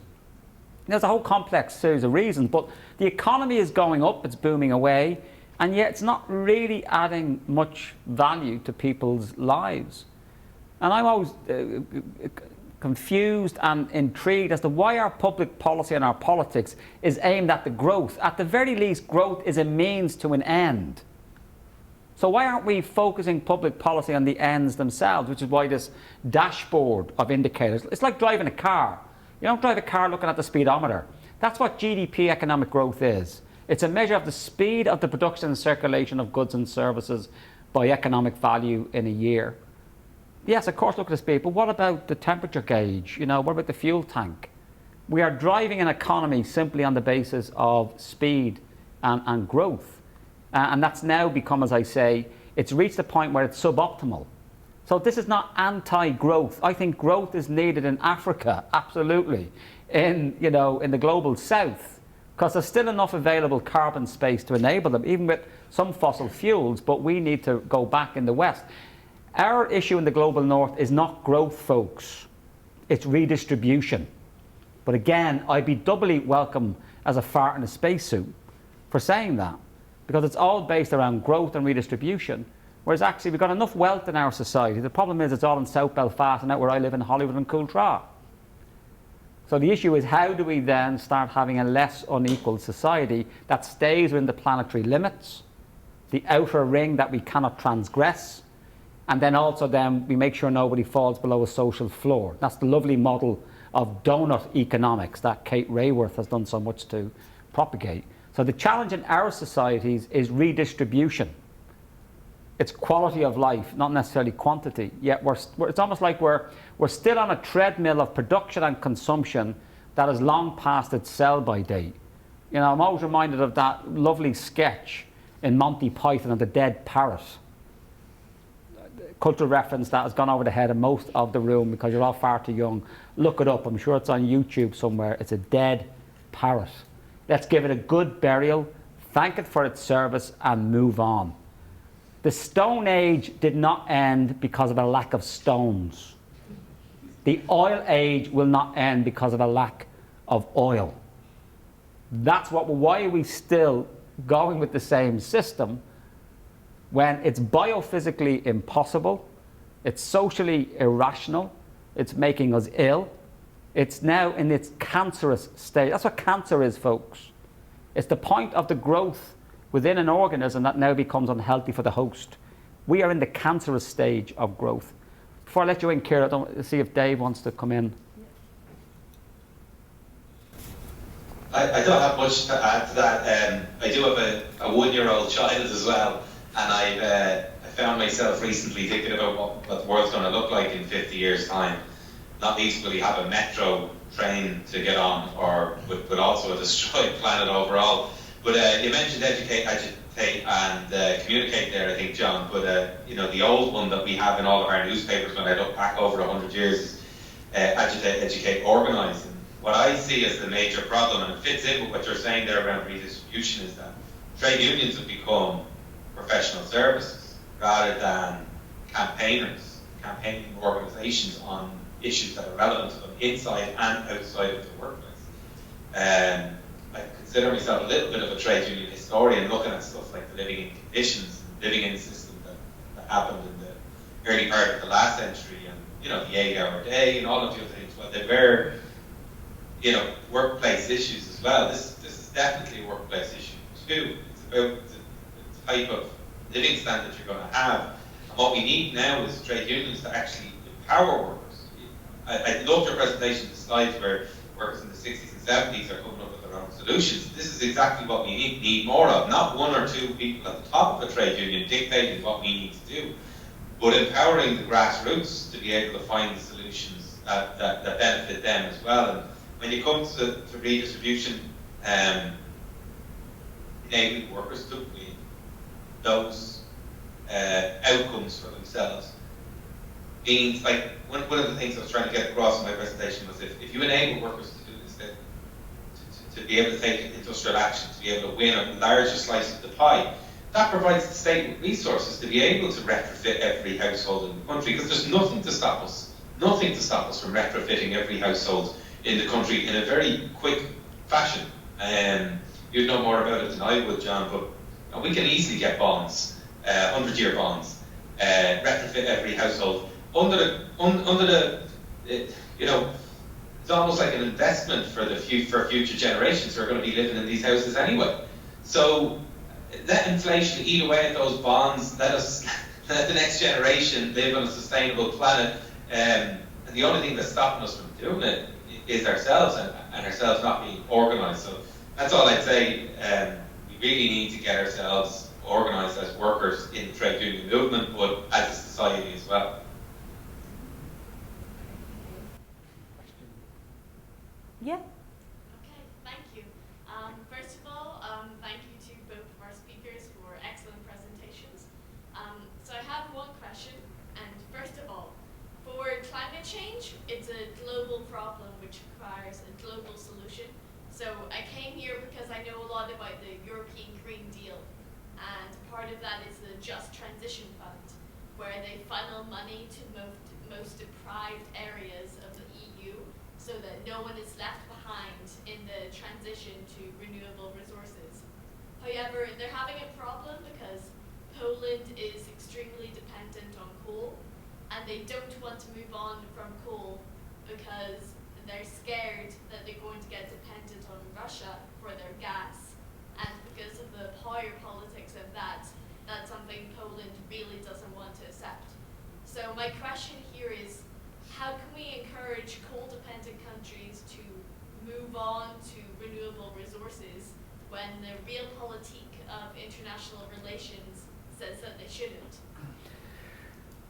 There's a whole complex series of reasons, but the economy is going up, it's booming away, and yet it's not really adding much value to people's lives. And I'm always confused and intrigued as to why our public policy and our politics is aimed at the growth. At the very least, growth is a means to an end. So why aren't we focusing public policy on the ends themselves, which is why this dashboard of indicators, it's like driving a car. You don't drive a car looking at the speedometer. That's what GDP economic growth is. It's a measure of the speed of the production and circulation of goods and services by economic value in a year. Yes, of course, look at the speed, but what about the temperature gauge? What about the fuel tank? We are driving an economy simply on the basis of speed and growth. And that's now become, as I say, it's reached a point where it's suboptimal. So this is not anti-growth. I think growth is needed in Africa, absolutely, in the global south, because there's still enough available carbon space to enable them, even with some fossil fuels, but we need to go back in the west. Our issue in the global north is not growth, folks. It's redistribution. But again, I'd be doubly welcome as a fart in a spacesuit for saying that, because it's all based around growth and redistribution. Whereas actually we've got enough wealth in our society. The problem is it's all in South Belfast and out where I live in Hollywood and Cooltraw. So the issue is, how do we then start having a less unequal society that stays within the planetary limits, the outer ring that we cannot transgress, and then also then we make sure nobody falls below a social floor. That's the lovely model of donut economics that Kate Raworth has done so much to propagate. So the challenge in our societies is redistribution. It's quality of life, not necessarily quantity. Yet it's almost like we're still on a treadmill of production and consumption that has long past its sell-by date. I'm always reminded of that lovely sketch in Monty Python of the dead parrot. Cultural reference that has gone over the head of most of the room because you're all far too young. Look it up. I'm sure it's on YouTube somewhere. It's a dead parrot. Let's give it a good burial, thank it for its service, and move on. The Stone Age did not end because of a lack of stones. The Oil Age will not end because of a lack of oil. Why are we still going with the same system when it's biophysically impossible, it's socially irrational, it's making us ill, it's now in its cancerous state. That's what cancer is, folks. It's the point of the growth within an organism that now becomes unhealthy for the host. We are in the cancerous stage of growth. Before I let you in, Ciara, I want to see if Dave wants to come in. I don't have much to add to that. I do have a one-year-old child as well, and I found myself recently thinking about what the world's going to look like in 50 years' time. Not least will you have a metro train to get on, or with also a destroyed planet overall. But you mentioned educate, agitate, and communicate there, I think, John. But the old one that we have in all of our newspapers, when I look back over 100 years, is agitate, educate, organise. And what I see as the major problem, and it fits in with what you're saying there around redistribution, is that trade unions have become professional services rather than campaigning organisations on issues that are relevant to them inside and outside of the workplace. I consider myself a little bit of a trade union historian, looking at stuff like the living in conditions, living in system that happened in the early part of the last century, and the 8-hour day and all of the other things. Well, they were workplace issues as well. This is definitely a workplace issue too. It's about the type of living standard you're going to have. And what we need now is trade unions to actually empower workers. I loved your presentation, the slides where workers in the 60s and 70s are coming up with their own solutions. This is exactly what we need more of. Not one or two people at the top of a trade union dictating what we need to do, but empowering the grassroots to be able to find the solutions that benefit them as well. And when you come to redistribution, enabling workers to win those outcomes for themselves. Means, like, one of the things I was trying to get across in my presentation was if you enable workers to do this, then to be able to take industrial action, to be able to win a larger slice of the pie, that provides the state with resources to be able to retrofit every household in the country, because there's nothing to stop us from retrofitting every household in the country in a very quick fashion. You'd know more about it than I would, John, but we can easily get bonds, 100-year bonds, retrofit every household under the it's almost like an investment for future generations who are going to be living in these houses anyway. So let inflation eat away at those bonds. Let the next generation live on a sustainable planet. And the only thing that's stopping us from doing it is ourselves, and ourselves not being organised. So that's all I'd say. We really need to get ourselves organised as workers in the trade union movement, but as a society as well. Yeah. Okay, thank you. First of all, thank you to both of our speakers for excellent presentations. So I have one question, and first of all, for climate change, it's a global problem which requires a global solution. So I came here because I know a lot about the European Green Deal, and part of that is the Just Transition Fund, where they funnel money to most deprived areas of the EU, so that no one is left behind in the transition to renewable resources. However, they're having a problem because Poland is extremely dependent on coal, and they don't want to move on from coal because they're scared that they're going to get dependent on Russia for their gas. And because of the power politics of that, that's something Poland really doesn't want to accept. So my question here is, how can we encourage coal-dependent countries to move on to renewable resources when the realpolitik of international relations says that they shouldn't?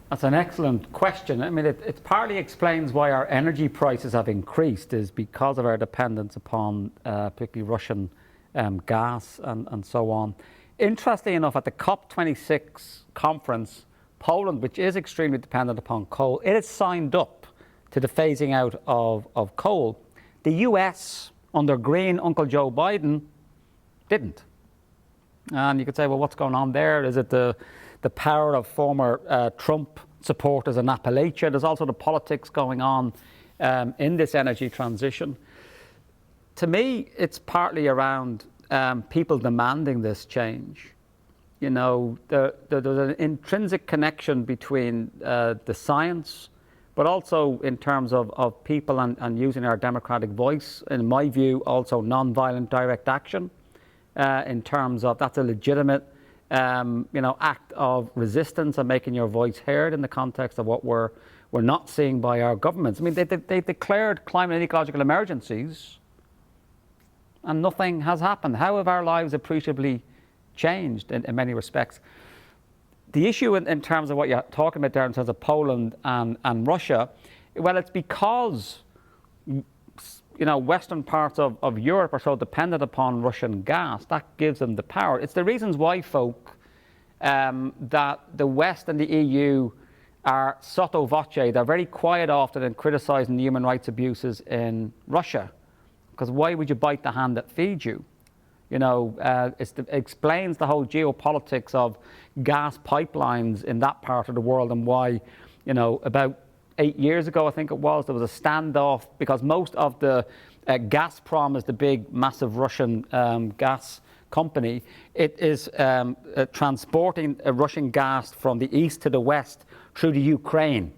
That's an excellent question. I mean, it partly explains why our energy prices have increased, is because of our dependence upon particularly Russian gas and so on. Interestingly enough, at the COP26 conference, Poland, which is extremely dependent upon coal, it has signed up to the phasing out of coal. The US, under Green Uncle Joe Biden, didn't. And you could say, well, what's going on there? Is it the power of former Trump supporters in Appalachia? There's also the politics going on in this energy transition. To me, it's partly around people demanding this change. You know, there's an intrinsic connection between the science, but also in terms of people and using our democratic voice. In my view, also non-violent direct action. In terms of that's a legitimate, act of resistance and making your voice heard in the context of what we're not seeing by our governments. I mean, they declared climate and ecological emergencies, and nothing has happened. How have our lives appreciably changed in many respects? The issue in terms of what you're talking about there in terms of Poland and Russia, well, it's because western parts of Europe are so dependent upon Russian gas. That gives them the power. It's the reasons why, folk, that the West and the EU are sotto voce. They're very quiet often in criticising human rights abuses in Russia. Because why would you bite the hand that feeds you? It explains the whole geopolitics of gas pipelines in that part of the world, and why, about 8 years ago, I think it was, there was a standoff because most of the Gazprom is the big, massive Russian gas company. It is transporting Russian gas from the east to the west through the Ukraine.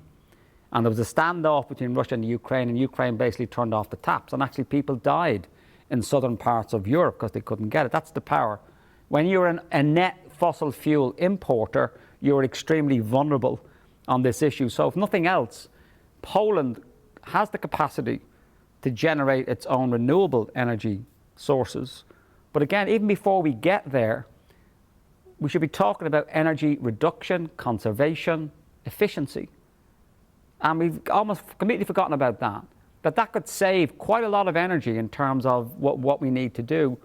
And there was a standoff between Russia and Ukraine basically turned off the taps. And actually people died in southern parts of Europe because they couldn't get it. That's the power. When you're a net fossil fuel importer, you're extremely vulnerable on this issue. So if nothing else, Poland has the capacity to generate its own renewable energy sources. But again, even before we get there, we should be talking about energy reduction, conservation, efficiency. And we've almost completely forgotten about that could save quite a lot of energy in terms of what we need to do.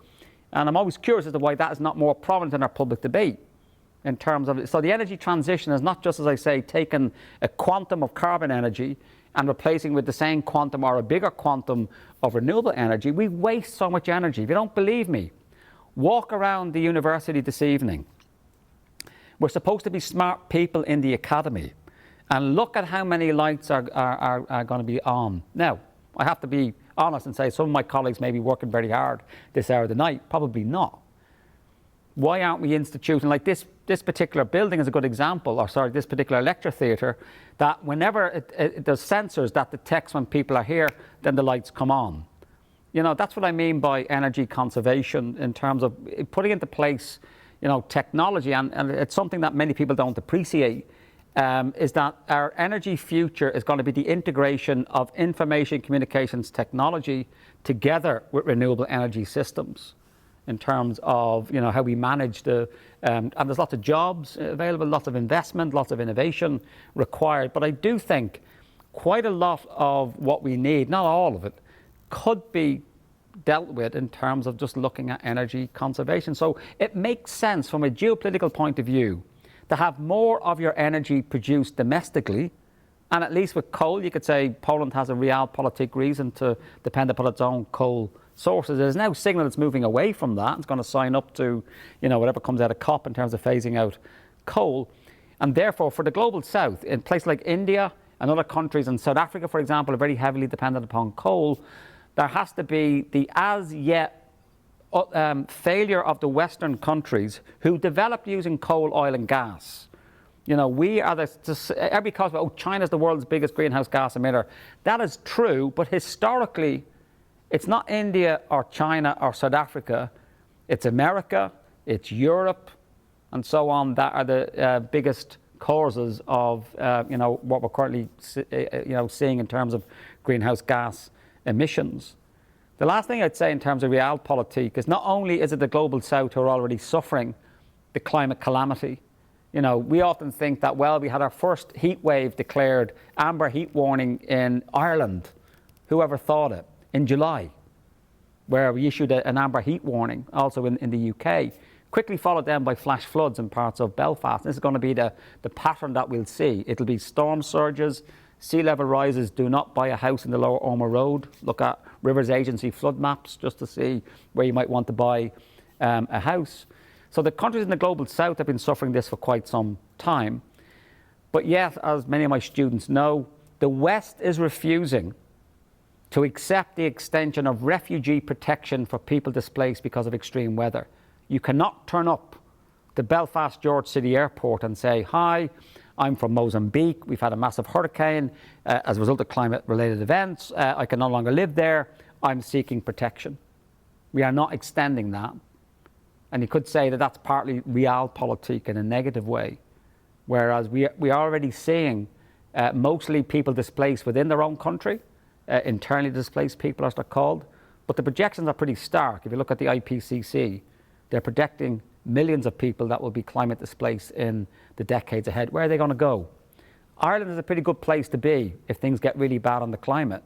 And I'm always curious as to why that is not more prominent in our public debate in terms of, so the energy transition is not just, as I say, taking a quantum of carbon energy and replacing with the same quantum or a bigger quantum of renewable energy. We waste so much energy. If you don't believe me, walk around the university this evening. We're supposed to be smart people in the academy, and look at how many lights are going to be on. Now, I have to be honest and say some of my colleagues may be working very hard this hour of the night. Probably not. Why aren't we instituting, like this particular building is a good example, or sorry, this particular lecture theatre, that whenever there's sensors that detects when people are here, then the lights come on. You know, that's what I mean by energy conservation in terms of putting into place, you know, technology, and it's something that many people don't appreciate, is that our energy future is going to be the integration of information communications technology together with renewable energy systems in terms of, you know, how we manage the, and there's lots of jobs available, lots of investment, lots of innovation required. But I do think quite a lot of what we need, not all of it, could be dealt with in terms of just looking at energy conservation. So it makes sense from a geopolitical point of view to have more of your energy produced domestically. And at least with coal, you could say Poland has a realpolitik reason to depend upon its own coal sources. There's now a signal it's moving away from that. It's going to sign up to, you know, whatever comes out of COP in terms of phasing out coal. And therefore, for the global south, in places like India and other countries, and South Africa, for example, are very heavily dependent upon coal, there has to be the as yet failure of the Western countries who developed using coal, oil and gas. You know, we are everybody calls about, oh, China's the world's biggest greenhouse gas emitter. That is true, but historically, it's not India or China or South Africa. It's America, it's Europe, and so on that are the biggest causes of, you know, what we're currently, you know, seeing in terms of greenhouse gas emissions. The last thing I'd say in terms of realpolitik is not only is it the global south who are already suffering the climate calamity. You know, we often think that, well, we had our first heat wave declared, amber heat warning in Ireland. Whoever thought it? In July, where we issued an amber heat warning, also in the UK, quickly followed then by flash floods in parts of Belfast. This is going to be the pattern that we'll see. It'll be storm surges, sea level rises. Do not buy a house in the Lower Ormer Road. Look at Rivers Agency flood maps just to see where you might want to buy a house. So the countries in the global south have been suffering this for quite some time. But yet, as many of my students know, the West is refusing to accept the extension of refugee protection for people displaced because of extreme weather. You cannot turn up to Belfast George City Airport and say, hi, I'm from Mozambique, we've had a massive hurricane as a result of climate-related events, I can no longer live there, I'm seeking protection. We are not extending that. And you could say that that's partly realpolitik in a negative way, whereas we are already seeing mostly people displaced within their own country, internally displaced people as they're called, but the projections are pretty stark. If you look at the IPCC, they're projecting millions of people that will be climate displaced in the decades ahead. Where are they going to go? Ireland is a pretty good place to be if things get really bad on the climate.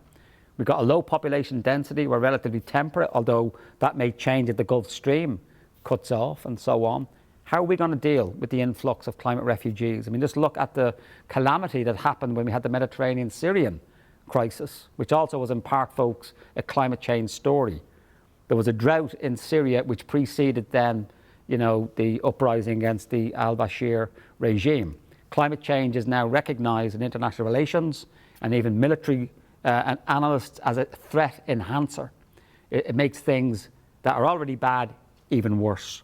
We've got a low population density, we're relatively temperate, although that may change if the Gulf Stream cuts off and so on. How are we going to deal with the influx of climate refugees? I mean, just look at the calamity that happened when we had the Mediterranean Syrian crisis, which also was in part, folks, a climate change story. There was a drought in Syria which preceded then, you know, the uprising against the al-Bashir regime. Climate change is now recognized in international relations and even military and analysts as a threat enhancer. It makes things that are already bad even worse.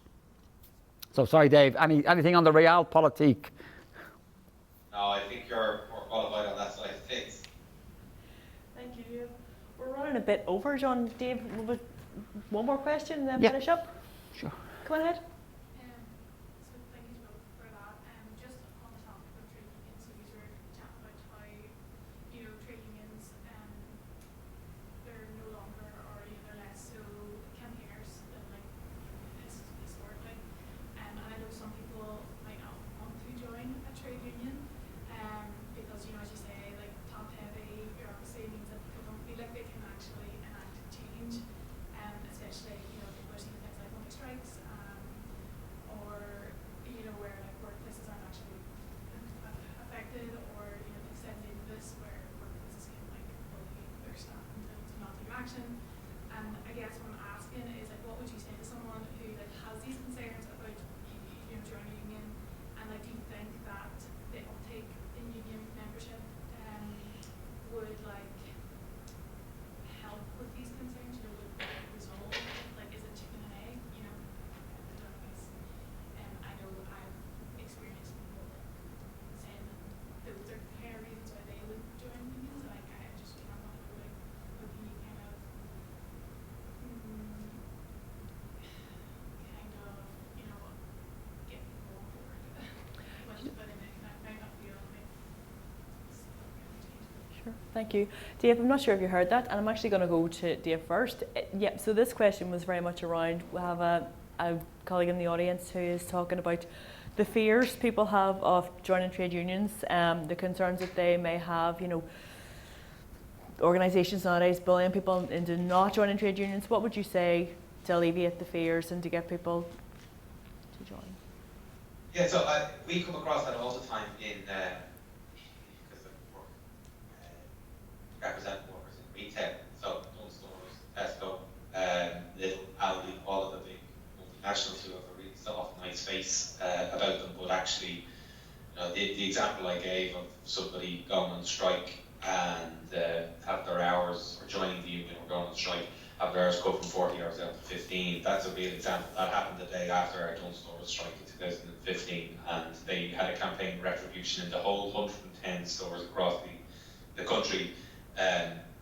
So sorry, Dave, anything on the realpolitik? No, I think you're more qualified on that side of things. Thank you. We're running a bit over, John. Dave, one more question and then finish up? Sure. Come on ahead. So thank you both for that. Just on the topic of trade unions, so you were chatting about how, you know, trade unions, they're no longer, or they're less so campaigners than like historically. And I know some people might not want to join a trade union, because, you know, as you say, like top heavy bureaucracy means that people don't feel like they can actually enact change, especially, you know, people are seeing things like Sure, thank you. Dave, I'm not sure if you heard that, and I'm actually going to go to Dave first. Yeah, so this question was very much around, we have a colleague in the audience who is talking about the fears people have of joining trade unions, the concerns that they may have, you know, organisations nowadays bullying people into not joining trade unions. What would you say to alleviate the fears and to get people to join? Yeah, so we come across that all the time in, because I work, represent workers in retail, so Dunnes Stores, Tesco, Lidl, Aldi, all of the big multinationals who have a really soft, nice face about them, but actually, you know, the example I gave of somebody going on strike and have their hours, or joining the union or going on strike, have their hours cut from 40 hours down to 15. That's a real example. That happened the day after our Dunnes Stores strike in 2015, and they had a campaign of retribution in the whole 110 stores across the country,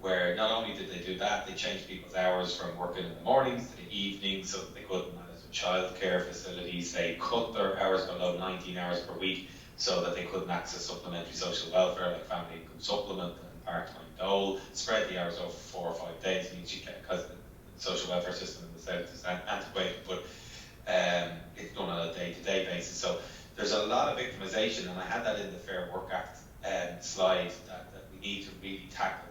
where not only did they do that, they changed people's hours from working in the mornings to the evenings so that they couldn't manage the childcare facilities. They cut their hours below 19 hours per week so that they couldn't access supplementary social welfare like family income supplement and part-time dole. Spread the hours over 4 or 5 days, means you can, because the social welfare system in the south is antiquated, but it's done on a day-to-day basis. So there's a lot of victimisation, and I had that in the Fair Work Act slide, that we need to really tackle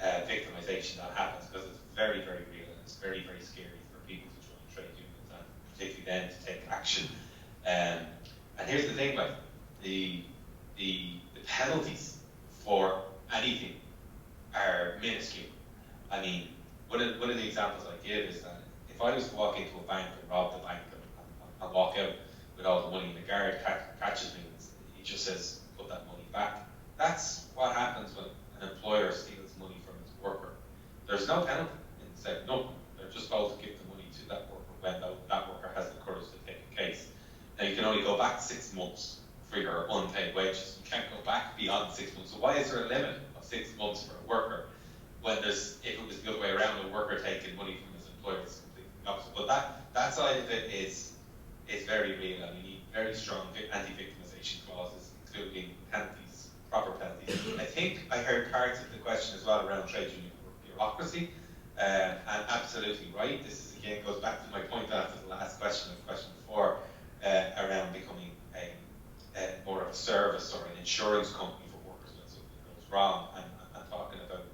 the victimisation that happens, because it's very, very real, and it's very, very scary for people to join trade unions, and particularly then to take action. And here's the thing, like, the penalties for anything are minuscule. I mean, one of the examples I give is that if I was to walk into a bank and rob the bank and walk out with all the money, and the guard catches me, he just says, put that money back. That's what happens when an employer steals money from his worker. There's no penalty instead, no. They're just told to give the money to that worker when that worker has the courage to take a case. Now, you can only go back 6 months for your unpaid wages. You can't go back beyond 6 months. So why is there a limit of 6 months for a worker when if it was the other way around, a worker taking money from his employer, it's completely opposite. But that side of it is very real, and we need very strong anti-victimization clauses, including penalties, proper penalties. I think I heard parts of the question as well around trade union bureaucracy, and absolutely right. This is, again, goes back to my point after the last question, the question before, around becoming more of a service or an insurance company for workers when something goes wrong. I'm talking about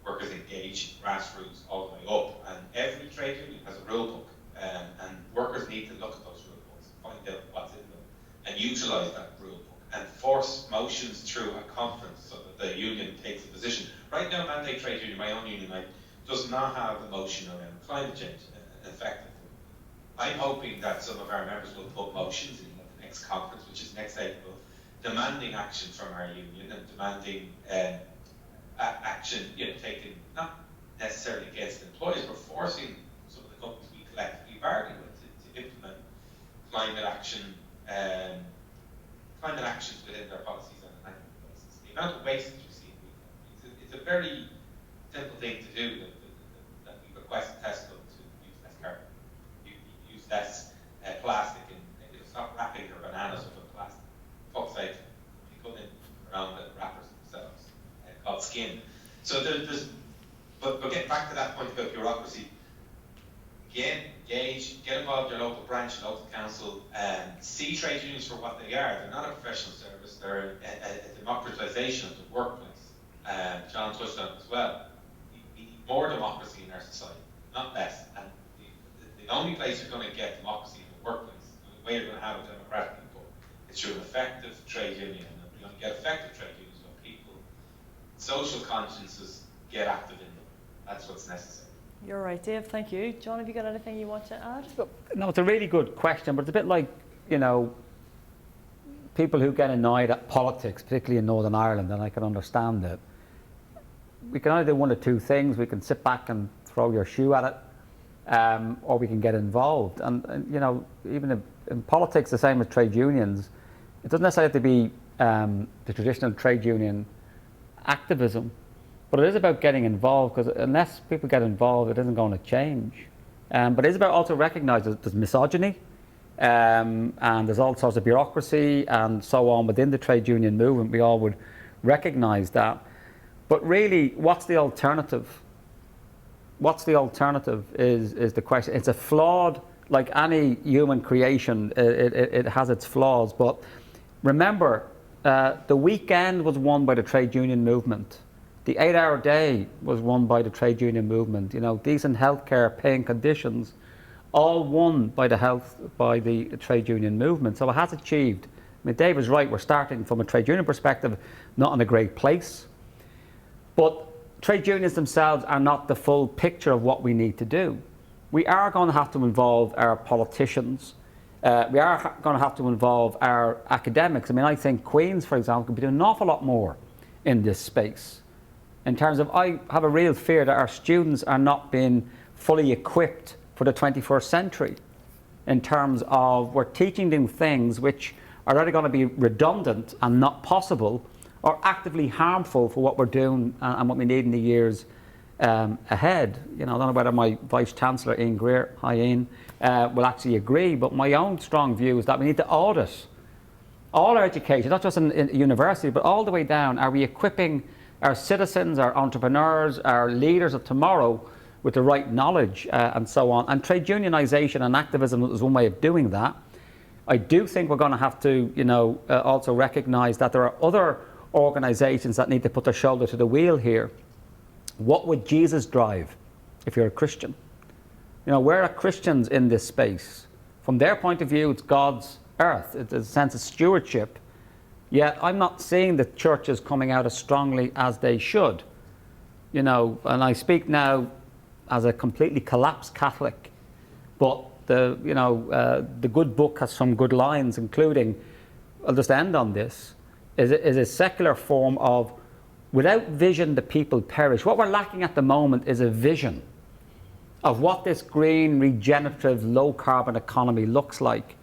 workers engaged grassroots all the way up, and every trade union has a rule book, and workers need to look at those rule books, find out what's in them, and utilise that rule book, and force motions through a conference so that the union takes a position. Right now, Mandate Trade Union, my own union, does not have a motion around climate change effectively. I'm hoping that some of our members will put motions in the next conference, which is next April, demanding action from our union and demanding action, taken not necessarily against employers, but forcing some of the companies we collectively bargain with to implement climate actions within their policies on an annual basis. The amount of waste we see in retail, it's a very simple thing to do that we request Tesco to use less carbon, use less plastic, and stop wrapping your bananas up in plastic. For fuck's sake, they come in around the wrappers themselves, called skin. So but getting back to that point about bureaucracy, again, engage, get involved in your local branch, local council, see trade unions for what they are. They're not a professional service, they're a democratisation of the workplace. John touched on it as well. We need more democracy in our society, not less. And the only place you're going to get democracy in the workplace, the way you're going to have a democratic people, is through an effective trade union. And you're going to get effective trade unions when people, social consciences, get active in them. That's what's necessary. You're right, Dave. Thank you. John, have you got anything you want to add? No, it's a really good question, but it's a bit like, people who get annoyed at politics, particularly in Northern Ireland, and I can understand it. We can either do one of two things. We can sit back and throw your shoe at it, or we can get involved. And even in politics, the same as trade unions, it doesn't necessarily have to be the traditional trade union activism, but it is about getting involved, because unless people get involved, it isn't going to change. But it is about also recognising there's misogyny, and there's all sorts of bureaucracy and so on within the trade union movement. We all would recognise that. But really, what's the alternative? What's the alternative is the question. It's a flawed, like any human creation, it has its flaws. But remember, the weekend was won by the trade union movement. The 8-hour day was won by the trade union movement. You know, decent healthcare, paying conditions, all won by the trade union movement. So it has achieved. I mean, Dave is right. We're starting from a trade union perspective, not in a great place. But trade unions themselves are not the full picture of what we need to do. We are going to have to involve our politicians. We are going to have to involve our academics. I mean, I think Queen's, for example, could be doing an awful lot more in this space. In terms of, I have a real fear that our students are not being fully equipped for the 21st century. In terms of, we're teaching them things which are either going to be redundant and not possible, or actively harmful for what we're doing and what we need in the years ahead. You know, I don't know whether my Vice Chancellor, Ian Greer, hi Ian, will actually agree, but my own strong view is that we need to audit all our education, not just in university, but all the way down. Are we equipping our citizens, our entrepreneurs, our leaders of tomorrow with the right knowledge and so on? And trade unionisation and activism is one way of doing that. I do think we're going to have to, you know, also recognise that there are other organisations that need to put their shoulder to the wheel here. What would Jesus drive if you're a Christian? You know, where are Christians in this space? From their point of view, it's God's earth. It's a sense of stewardship. Yet I'm not seeing the churches coming out as strongly as they should. You know, and I speak now as a completely collapsed Catholic, but the good book has some good lines, including, I'll just end on this, is a secular form of, without vision the people perish. What we're lacking at the moment is a vision of what this green, regenerative, low carbon economy looks like.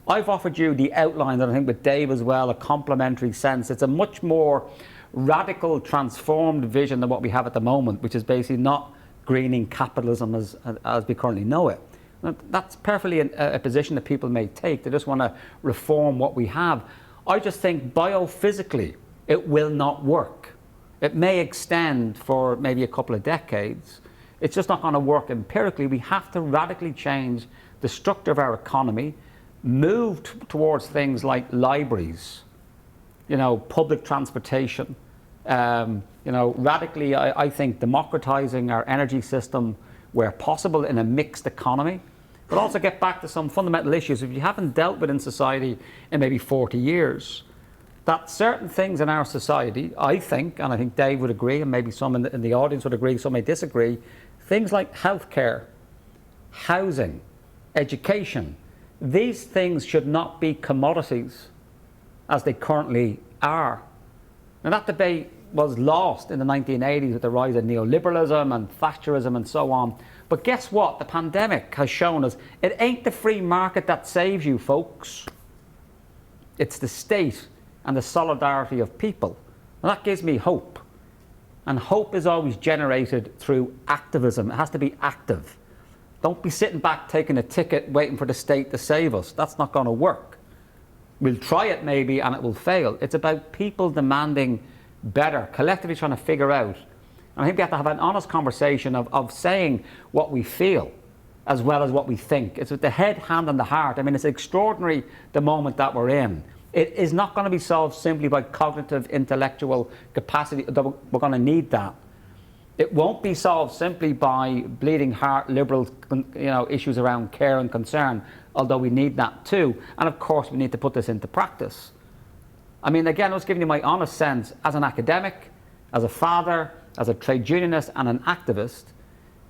I've offered you the outline that I think with Dave as well, a complementary sense. It's a much more radical, transformed vision than what we have at the moment, which is basically not greening capitalism as we currently know it. That's perfectly a position that people may take. They just want to reform what we have. I just think biophysically it will not work. It may extend for maybe a couple of decades. It's just not going to work empirically. We have to radically change the structure of our economy, move towards things like libraries, you know, public transportation, you know, radically, I think, democratizing our energy system where possible in a mixed economy, but also get back to some fundamental issues if you haven't dealt with in society in maybe 40 years. That certain things in our society, I think, and I think Dave would agree, and maybe some in the audience would agree, some may disagree, things like healthcare, housing, education, these things should not be commodities as they currently are. Now that debate was lost in the 1980s with the rise of neoliberalism and Thatcherism and so on. But guess what? The pandemic has shown us it ain't the free market that saves you, folks. It's the state and the solidarity of people. And that gives me hope. And hope is always generated through activism. It has to be active. Don't be sitting back taking a ticket waiting for the state to save us. That's not going to work. We'll try it maybe and it will fail. It's about people demanding better, collectively trying to figure out. And I think we have to have an honest conversation of saying what we feel as well as what we think. It's with the head, hand and the heart. I mean, it's extraordinary the moment that we're in. It is not going to be solved simply by cognitive, intellectual capacity. We're going to need that. It won't be solved simply by bleeding heart liberal, issues around care and concern, although we need that too. And of course, we need to put this into practice. I mean, again, I was giving you my honest sense as an academic, as a father, as a trade unionist and an activist,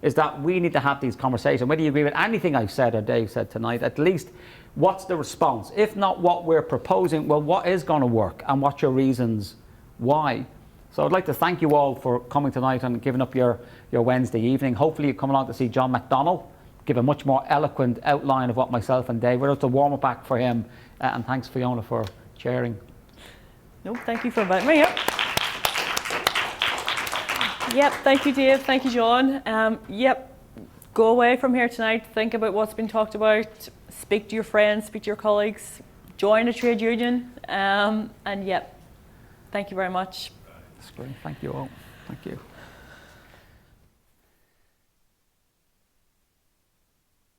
is that we need to have these conversations. Whether you agree with anything I've said or Dave said tonight, at least what's the response? If not what we're proposing, well, what is going to work and what's your reasons why? So I'd like to thank you all for coming tonight and giving up your Wednesday evening. Hopefully you come along to see John McDonnell give a much more eloquent outline of what myself and Dave, we're just a warm up back for him. And thanks Fiona for chairing. No, thank you for inviting me. Yep, thank you Dave, thank you John. Go away from here tonight, think about what's been talked about, speak to your friends, speak to your colleagues, join a trade union, and thank you very much. That's great, thank you all. Thank you.